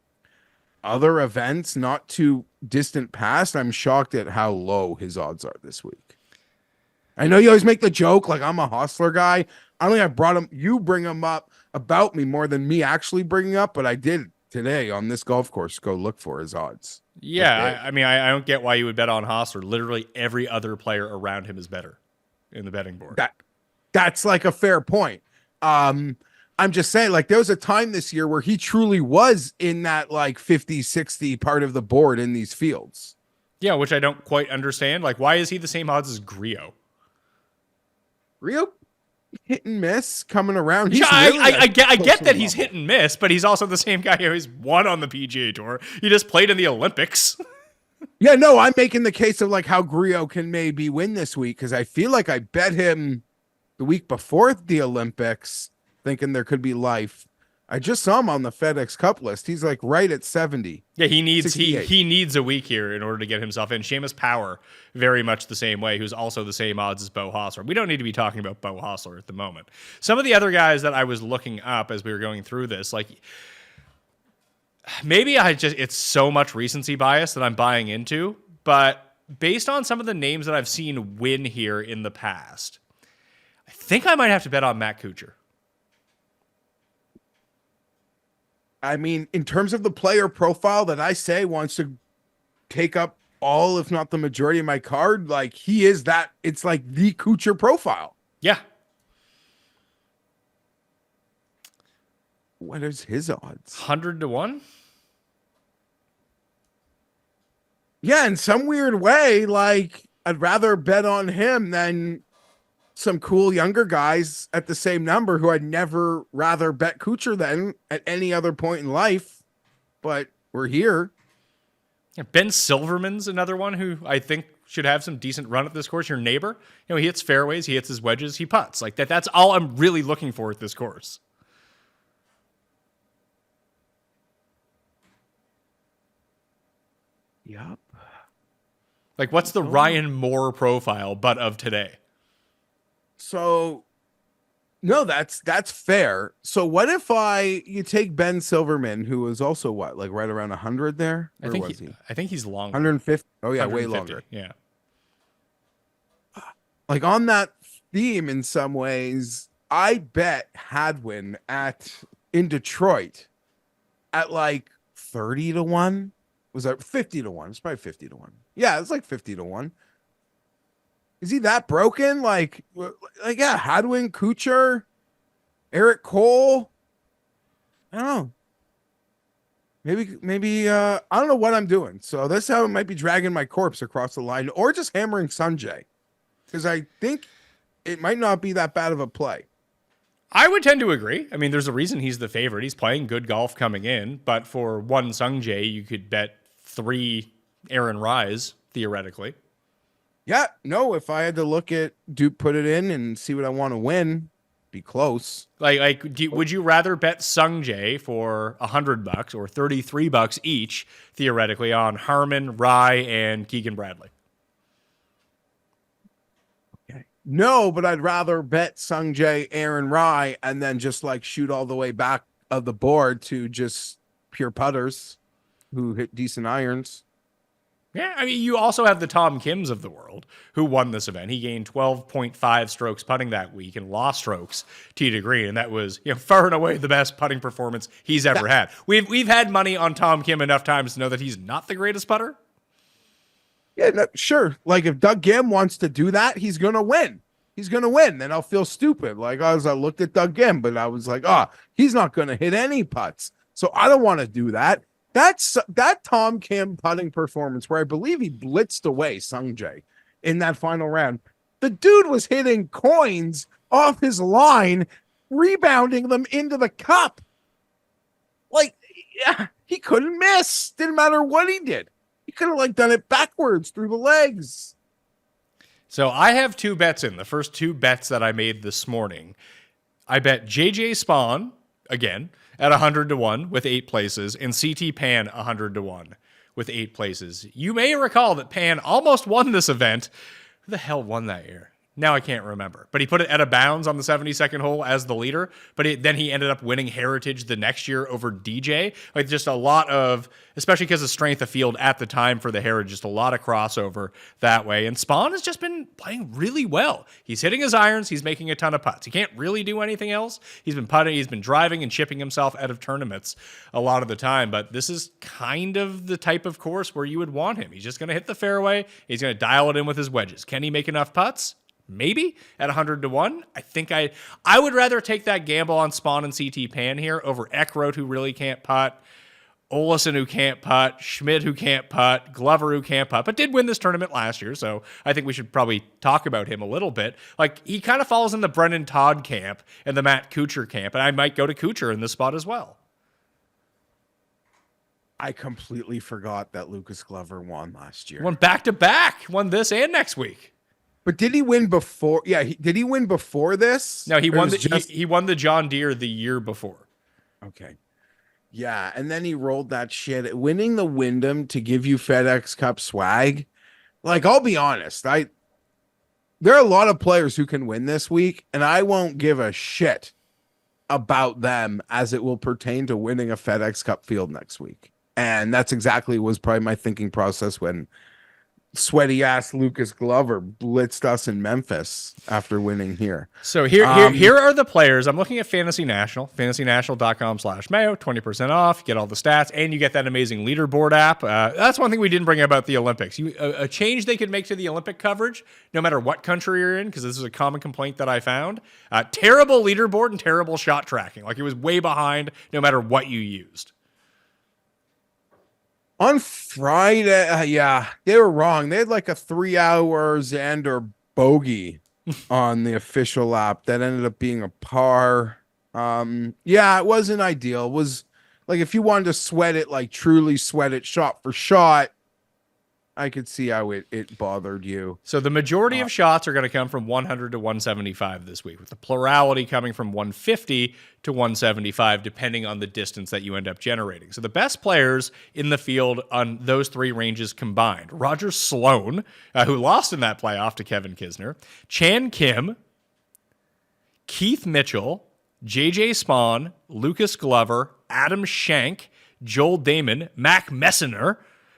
other events not too distant past, I'm shocked at how low his odds are this week. I know you always make the joke like I'm a Hostler guy. I don't think I brought him. You bring him up about me more than me actually bringing up, but I did today on this golf course go look for his odds. Yeah, I mean, I don't get why you would bet on Hostler. Literally every other player around him is better in the betting board. That's like a fair point. I'm just saying, like, there was a time this year where he truly was in that like 50-60 part of the board in these fields. Yeah, which I don't quite understand. Like, why is he the same odds as Griot? Rio hit and miss coming around. Yeah, I get that he's level. hit and miss, but he's also the same guy who has won on the PGA Tour. He just played in the Olympics. Yeah, no, I'm making the case of like how Griot can maybe win this week because I feel like I bet him the week before the Olympics, thinking there could be life. I just saw him on the FedEx Cup list. He's like right at 70. Yeah, he needs 68. he needs a week here in order to get himself in. Seamus Power, very much the same way, who's also the same odds as Bo Hostler. We don't need to be talking about Bo Hostler at the moment. Some of the other guys that I was looking up as we were going through this, like maybe it's so much recency bias that I'm buying into, but based on some of the names that I've seen win here in the past, I think I might have to bet on Matt Kuchar. I mean, in terms of the player profile that I say wants to take up all, if not the majority of my card, like he is that. It's like the Kuchar profile. Yeah. What is his odds? 100-1? Yeah, in some weird way, like I'd rather bet on him than some cool younger guys at the same number who I'd never rather bet Kuchar than at any other point in life. But we're here. Yeah, Ben Silverman's another one who I think should have some decent run at this course. Your neighbor, you know, he hits fairways, he hits his wedges, he putts. Like that's all I'm really looking for at this course. Yep. Like, what's the Ryan Moore profile but of today? So no, that's fair. So what if you take Ben Silverman, who was also what, like right around 100 there? I think he's longer. 150. Oh yeah, way 150, longer. Yeah. Like on that theme in some ways, I bet Hadwin in Detroit at like 30-1. Was that 50-1? It's probably 50-1. Yeah, it's like 50-1. Is he that broken? Like yeah, Hadwin, Kuchar, Eric Cole. I don't know. Maybe I don't know what I'm doing. So that's how I might be dragging my corpse across the line or just hammering Sanjay. Because I think it might not be that bad of a play. I would tend to agree. I mean, there's a reason he's the favorite. He's playing good golf coming in, but for one Sungjae, you could bet 3 Aaron Rise, theoretically. Yeah, no, if I had to put it in and see what I want to win, be close. Would you rather bet Sungjae for $100 or $33 each, theoretically, on Harmon, Rye, and Keegan Bradley? Okay. No, but I'd rather bet Sungjae, Aaron Rye, and then just like shoot all the way back of the board to just pure putters who hit decent irons. Yeah, I mean, you also have the Tom Kims of the world who won this event. He gained 12.5 strokes putting that week and lost strokes tee to green, and that was far and away the best putting performance he's ever had. We've had money on Tom Kim enough times to know that he's not the greatest putter. Yeah, no, sure. Like if Doug Gim wants to do that, he's gonna win. He's gonna win. Then I'll feel stupid. Like I looked at Doug Gim, but I was like, he's not gonna hit any putts. So I don't want to do that. That Tom Kim putting performance where I believe he blitzed away Sung Jae in that final round. The dude was hitting coins off his line, rebounding them into the cup. Like, yeah, he couldn't miss. Didn't matter what he did. He could have done it backwards through the legs. So I have two bets in. The first two bets that I made this morning. I bet JJ Spawn, again, at 100-1 with 8 places, and CT Pan 100-1 with 8 places. You may recall that Pan almost won this event. Who the hell won that year? Now I can't remember. But he put it at a bounds on the 72nd hole as the leader. But then he ended up winning Heritage the next year over DJ. Like just a lot of, especially because of strength of field at the time for the Heritage, just a lot of crossover that way. And Spawn has just been playing really well. He's hitting his irons. He's making a ton of putts. He can't really do anything else. He's been putting. He's been driving and chipping himself out of tournaments a lot of the time. But this is kind of the type of course where you would want him. He's just going to hit the fairway. He's going to dial it in with his wedges. Can he make enough putts? Maybe at 100-1. I think I would rather take that gamble on Spawn and CT Pan here over Eckroat, who really can't putt, Olesen, who can't putt, Schmidt, who can't putt, Glover, who can't putt, but did win this tournament last year. So I think we should probably talk about him a little bit. Like he kind of falls in the Brennan Todd camp and the Matt Kuchar camp, and I might go to Kuchar in this spot as well. I completely forgot that Lucas Glover won last year. Won back to back. Won this and next week. But did he win before? Yeah, did he win before this? No, he Or won was he won the John Deere the year before. Okay. Yeah, and then he rolled that shit. Winning the Wyndham to give you FedEx Cup swag. Like, I'll be honest. There are a lot of players who can win this week, and I won't give a shit about them as it will pertain to winning a FedEx Cup field next week. And that's exactly was probably my thinking process when sweaty ass Lucas Glover blitzed us in Memphis after winning here. So here are the players. I'm looking at Fantasy National, fantasynational.com/Mayo, 20% off, get all the stats, and you get that amazing leaderboard app. That's one thing we didn't bring up about the Olympics. A change they could make to the Olympic coverage, no matter what country you're in, because this is a common complaint that I found. Terrible leaderboard and terrible shot tracking. Like it was way behind no matter what you used. On Friday, yeah, they were wrong. They had like a 3-hour Xander bogey on the official app that ended up being a par. Yeah, it wasn't ideal. It was like if you wanted to sweat it, like truly sweat it shot for shot, I could see how it bothered you. So the majority of shots are going to come from 100 to 175 this week, with the plurality coming from 150 to 175, depending on the distance that you end up generating. So the best players in the field on those three ranges combined: Roger Sloan, who lost in that playoff to Kevin Kisner, Chan Kim, Keith Mitchell, JJ Spawn, Lucas Glover, Adam Schenk, Joel Damon, Mac Messner,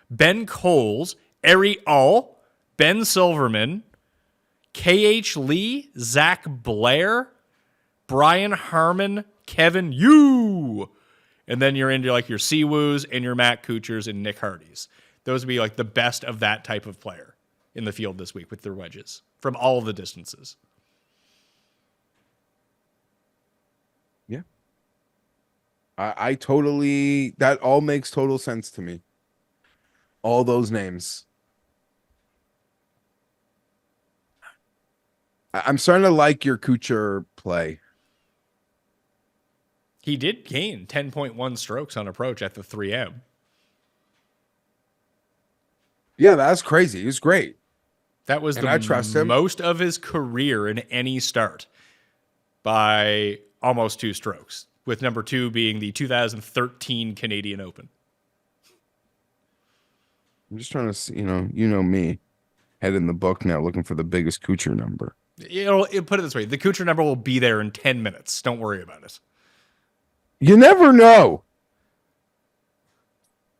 Ben Coles, Eri All, Ben Silverman, K.H. Lee, Zach Blair, Brian Harmon, Kevin Yu. And then you're into like your Siwoos and your Matt Kuchars and Nick Hardys. Those would be like the best of that type of player in the field this week with their wedges from all of the distances. Yeah. I totally, that all makes total sense to me. All those names. I'm starting to like your Kuchar play. He did gain 10.1 strokes on approach at the 3M. Yeah, that's crazy. He was great. That was I trust him. Most of his career in any start by almost 2 strokes, with number 2 being the 2013 Canadian Open. I'm just trying to see, you know me, head in the book now looking for the biggest Kuchar number. It'll put it this way: the Kuchar number will be there in 10 minutes. Don't worry about it. You never know.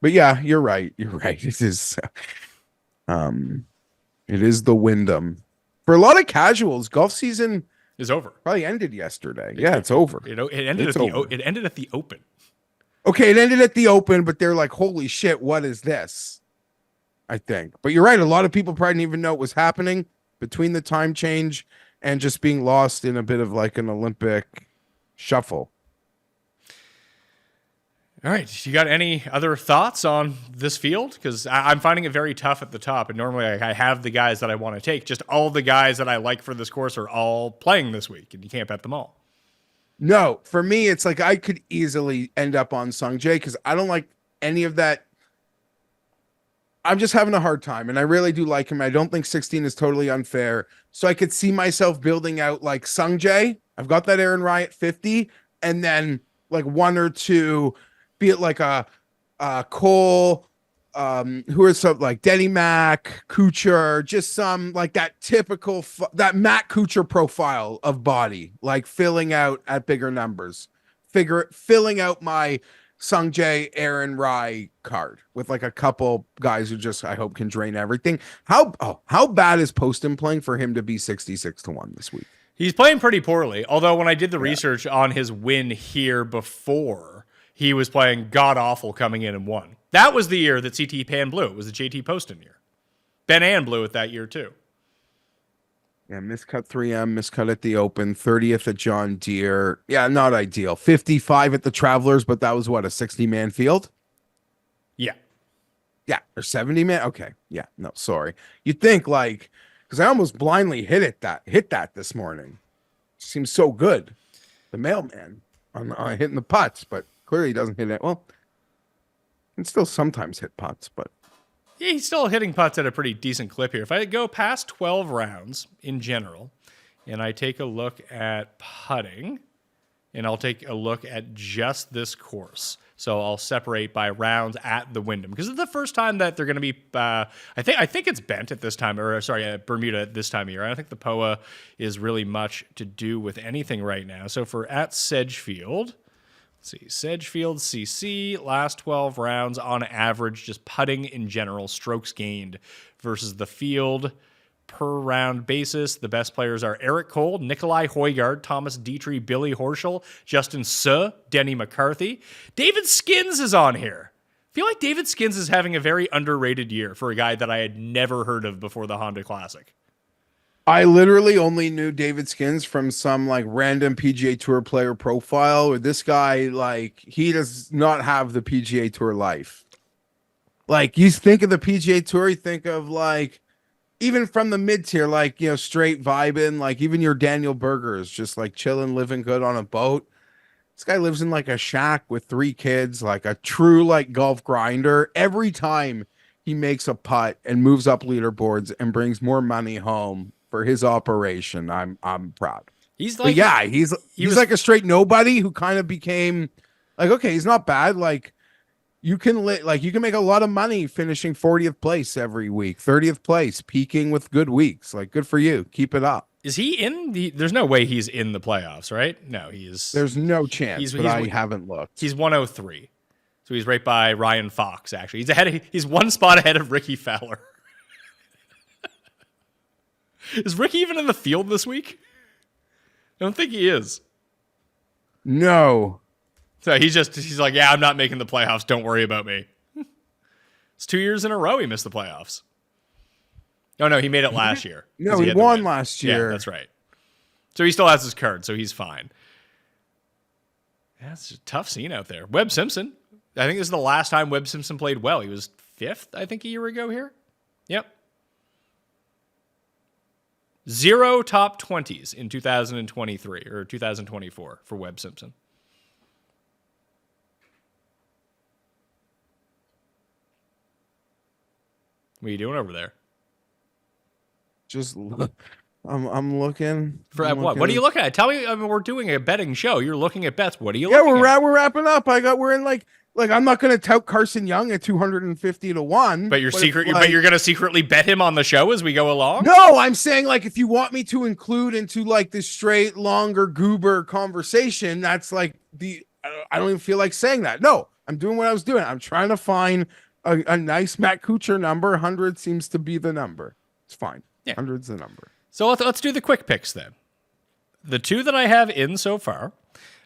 But yeah, you're right. You're right. Um, it is the Wyndham. For a lot of casuals, golf season Is over. probably ended yesterday. Yeah, it's over. You know, it ended It's at the over. it ended at the Open. Okay, it ended at the Open, but they're like, holy shit, what is this? I think. But you're right. A lot of people probably didn't even know it was happening between the time change and just being lost in a bit of like an Olympic shuffle. All right. You got any other thoughts on this field? Because I'm finding it very tough at the top. And normally I have the guys that I want to take. Just all the guys that I like for this course are all playing this week, and you can't bet them all. No, for me, it's like I could easily end up on Sung Jae because I don't like any of that. I'm just having a hard time, and I really do like him. I don't think 16 is totally unfair. So I could see myself building out like Sung Jae. I've got that Aaron Rai at 50, and then like one or two, be it like a Cole, who are some like Denny Mac, Kuchar, just some like that typical that Matt Kuchar profile of body, like filling out at bigger numbers, filling out my Sung Jae, Aaron Rai card with like a couple guys who just I hope can drain everything. How bad is Poston playing for him to be 66-1 this week? He's playing pretty poorly. Although when I did the research on his win here before, he was playing god-awful coming in and won. That was the year that CT Pan blew. It was the JT Poston year. Ben Ann blew it that year too. Yeah, miscut 3M, miscut at the Open, 30th at John Deere. Yeah, not ideal. 55 at the Travelers, but that was what, a 60-man field? Yeah. Yeah, or 70-man. Okay. Yeah, no, sorry. You'd think like, because I almost blindly hit that this morning. Seems so good. The mailman on hitting the putts, but clearly he doesn't hit it. Well, and still sometimes hit putts, but Yeah, he's still hitting putts at a pretty decent clip here. If I go past 12 rounds in general, and I take a look at putting, and I'll take a look at just this course. So I'll separate by rounds at the Wyndham because it's the first time that they're going to be. I think it's bent at this time, or sorry, Bermuda at this time of year. I don't think the POA is really much to do with anything right now. So for at Sedgefield. Let's see, Sedgefield CC, last 12 rounds on average, just putting in general, strokes gained versus the field per round basis. The best players are Eric Cole, Nikolai Højgaard, Thomas Dietrich, Billy Horschel, Justin Suh, Denny McCarthy. David Skins is on here. I feel like David Skins is having a very underrated year for a guy that I had never heard of before the Honda Classic. I literally only knew David Skins from some like random PGA Tour player profile. Or this guy, like, he does not have the PGA Tour life. Like, you think of the PGA Tour, you think of like, even from the mid tier, like, you know, straight vibing, like even your Daniel Berger is just like chilling, living good on a boat. This guy lives in like a shack with 3 kids, like a true like golf grinder. Every time he makes a putt and moves up leaderboards and brings more money home for his operation, I'm proud. He's But like, yeah, he's was- like a straight nobody who kind of became like, okay, he's not bad. Like you can make a lot of money finishing 40th place every week, 30th place, peaking with good weeks. Like, good for you. Keep it up. is he in the? There's no way he's in the playoffs, right? No, he is. There's no chance, but I haven't looked. He's 103. So he's right by Ryan Fox, actually. He's one spot ahead of Ricky Fowler. Is Ricky even in the field this week? I don't think he is. No. So he's like, yeah, I'm not making the playoffs. Don't worry about me. It's 2 years in a row he missed the playoffs. Oh, no, he made it last year. No, he won last year. Yeah, that's right. So he still has his card, so he's fine. Yeah, it's a tough scene out there. Webb Simpson. I think this is the last time Webb Simpson played well. He was 5th, I think, a year ago here. Yep. 0 top 20s in 2023 or 2024 for Webb Simpson. What are you doing over there? Just I'm looking For what? What are you looking at? Tell me. I mean, we're doing a betting show. You're looking at bets. What are you Yeah, looking at? we're wrapping up. We're in like I'm not gonna tout Carson Young at 250-1. But you're gonna secretly bet him on the show as we go along? No, I'm saying like if you want me to include into like the straight longer goober conversation, that's like I don't even feel like saying that. No, I'm doing what I was doing. I'm trying to find a nice Matt Kuchar number. 100 seems to be the number. It's fine. Yeah. 100's the number. So let's do the quick picks then. The two that I have in so far,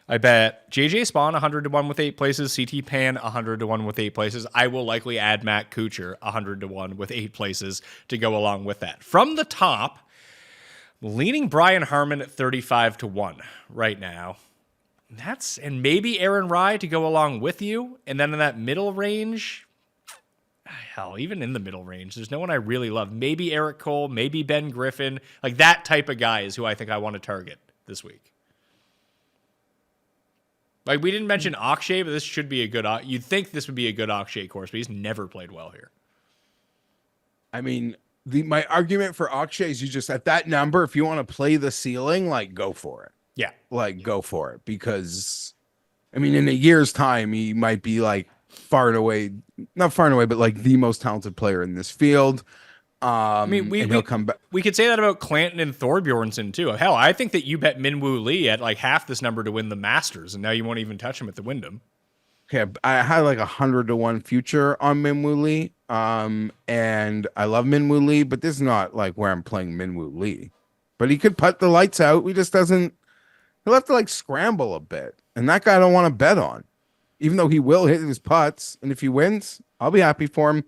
I bet JJ Spawn 100 to 1 with 8 places, CT Pan 100 to 1 with 8 places. I will likely add Matt Kuchar 100 to 1 with 8 places to go along with that. From the top, leaning Brian Harman at 35 to 1 right now. And maybe Aaron Rye to go along with you. And then in that middle range, hell, even in the middle range, there's no one I really love. Maybe Eric Cole, maybe Ben Griffin. Like that type of guy is who I think I want to target this week. Like we didn't mention Akshay, but this should be a good. You'd think this would be a good Akshay course, but he's never played well here. I mean, my argument for Akshay is you just at that number, if you want to play the ceiling, like go for it. Yeah. Like go for it, because I mean, in a year's time, he might be like not far and away, but like the most talented player in this field. I mean, he'll come back. We could say that about Clanton and Thorbjornsen too. Hell, I think that you bet Minwoo Lee at like half this number to win the Masters, and now you won't even touch him at the Wyndham. Okay, I had like 100 to 1 future on Minwoo Lee, and I love Minwoo Lee, but this is not like where I'm playing Minwoo Lee. But he could put the lights out. He just doesn't. He'll have to like scramble a bit, and that guy I don't want to bet on, even though he will hit his putts. And if he wins, I'll be happy for him.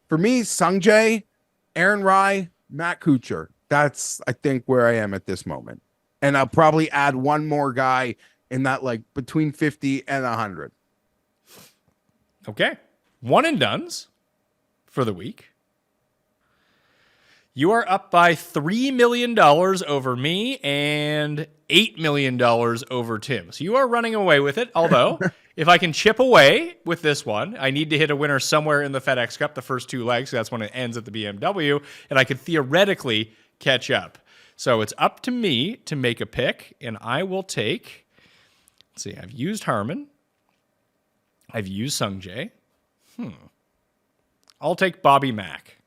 For me, Sungjae, Aaron Rye, Matt Kuchar. That's, I think, where I am at this moment. And I'll probably add one more guy in that, like, between 50 and 100. Okay. One and dones for the week. You are up by $3 million over me and $8 million over Tim. So you are running away with it. Although, if I can chip away with this one, I need to hit a winner somewhere in the FedEx Cup, the first 2 legs. That's when it ends at the BMW. And I could theoretically catch up. So it's up to me to make a pick. And I will take, let's see, I've used Harman. I've used Sungjae. I'll take Bobby Mack.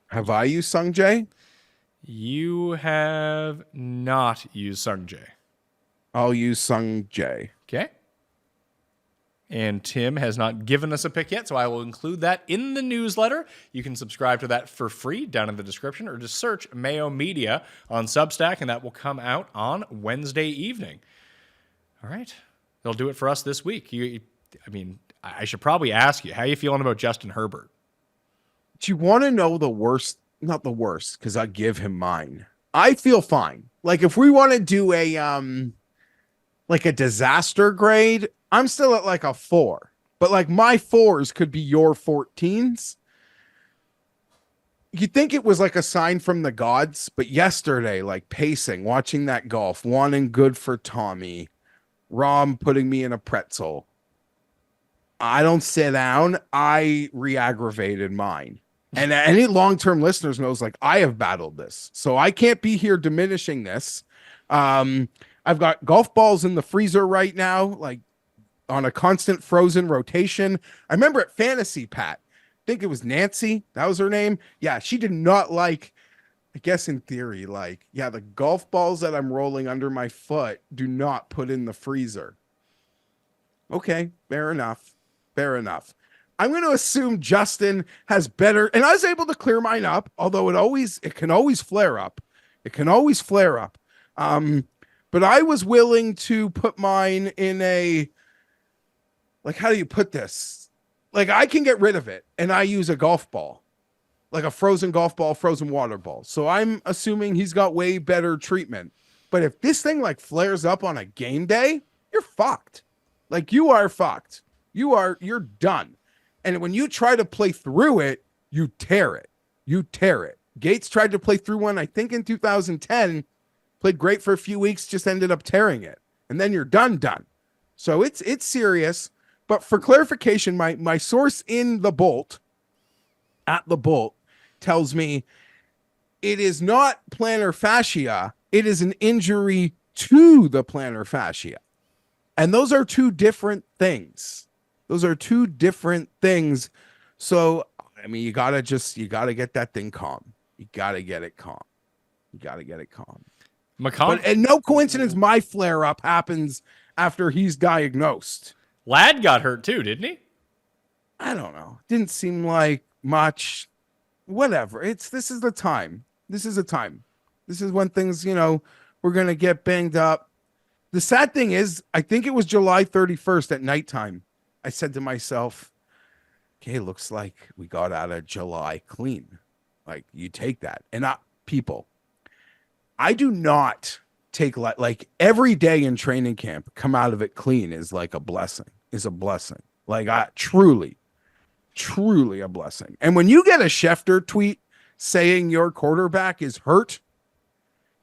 Have I used Sungjae? You have not used Sungjae. I'll use Sungjae. Okay. And Tim has not given us a pick yet, so I will include that in the newsletter. You can subscribe to that for free down in the description, or just search Mayo Media on Substack, and that will come out on Wednesday evening. All right. That'll do it for us this week. I should probably ask you, how are you feeling about Justin Herbert? Do you want to know the worst? Not the worst, because I give him mine. I feel fine. Like if we want to do a disaster grade, I'm still at like a 4. But like my 4s could be your 14s. You'd think it was like a sign from the gods, but yesterday, like pacing, watching that golf, wanting good for Tommy, Rom putting me in a pretzel. I don't sit down. I re-aggravated mine. And any long-term listeners knows, like, I have battled this. So I can't be here diminishing this. I've got golf balls in the freezer right now, like on a constant frozen rotation. I remember at Fantasy, Pat, I think it was Nancy. That was her name. Yeah, she did not like, I guess in theory, like, yeah, the golf balls that I'm rolling under my foot do not put in the freezer. Okay, fair enough. Fair enough. I'm going to assume Justin has better, and I was able to clear mine up, although it can always flare up. It can always flare up. But I was willing to put mine in a, like, how do you put this? Like, I can get rid of it, and I use a golf ball, like a frozen golf ball, frozen water ball. So I'm assuming he's got way better treatment. But if this thing, like, flares up on a game day, you're fucked. Like, you are fucked. You're done. And when you try to play through it, you tear it. You tear it. Gates tried to play through one, I think in 2010, played great for a few weeks, just ended up tearing it. And then you're done. So it's serious. But for clarification, my source in the Bolt, at the Bolt, tells me it is not plantar fascia. It is an injury to the plantar fascia. And those are two different things. Those are two different things. So, I mean, you gotta get that thing calm. You gotta get it calm. McCon- and no coincidence, my flare up happens after he's diagnosed. Ladd got hurt too, didn't he? I don't know. Didn't seem like much. Whatever. This is the time. This is the time. This is when things, we're gonna get banged up. The sad thing is, I think it was July 31st at nighttime. I said to myself, okay, looks like we got out of July clean. Like, you take that. And people, I do not take like every day in training camp, come out of it clean is like a blessing, Like, truly a blessing. And when you get a Schefter tweet saying your quarterback is hurt,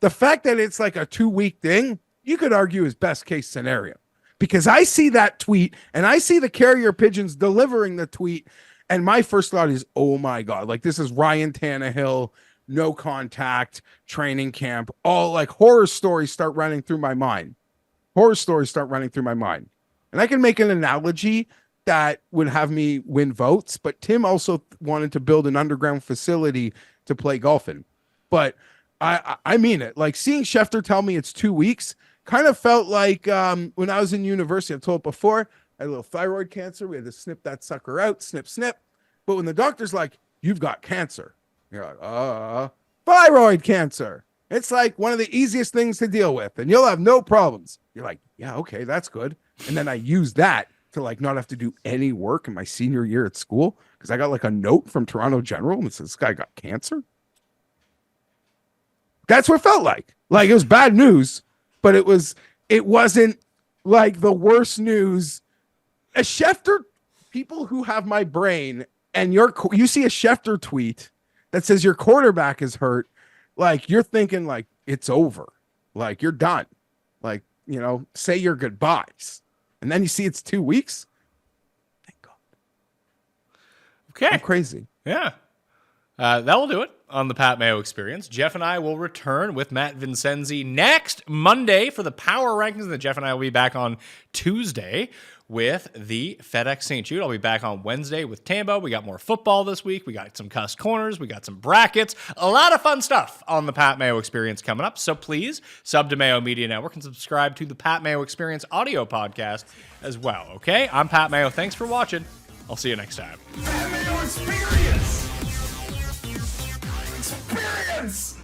the fact that it's like a 2-week thing, you could argue is best case scenario. Because I see that tweet and I see the carrier pigeons delivering the tweet. And my first thought is, oh my God, like this is Ryan Tannehill, no contact, training camp, all like horror stories start running through my mind. And I can make an analogy that would have me win votes, but Tim also wanted to build an underground facility to play golf in. But I mean it. Like seeing Schefter tell me it's 2 weeks kind of felt like when I was in university, I've told before, I had a little thyroid cancer. We had to snip that sucker out, snip. But when the doctor's like, you've got cancer, you're like, thyroid cancer. It's like one of the easiest things to deal with and you'll have no problems. You're like, yeah, okay, that's good. And then I use that to like not have to do any work in my senior year at school because I got like a note from Toronto General and it says this guy got cancer. That's what it felt like. Like it was bad news, but it wasn't like the worst news. A Schefter, people who have my brain and you see a Schefter tweet that says your quarterback is hurt, like you're thinking like it's over, like you're done, like, say your goodbyes. And then you see it's 2 weeks. Thank God. Okay. I'm crazy. Yeah. That will do it on the Pat Mayo Experience. Jeff and I will return with Matt Vincenzi next Monday for the Power Rankings. And then Jeff and I will be back on Tuesday with the FedEx St. Jude. I'll be back on Wednesday with Tambo. We got more football this week. We got some cuss corners. We got some brackets. A lot of fun stuff on the Pat Mayo Experience coming up. So please sub to Mayo Media Network and subscribe to the Pat Mayo Experience audio podcast as well. Okay? I'm Pat Mayo. Thanks for watching. I'll see you next time. Pat Mayo Experience! Experience!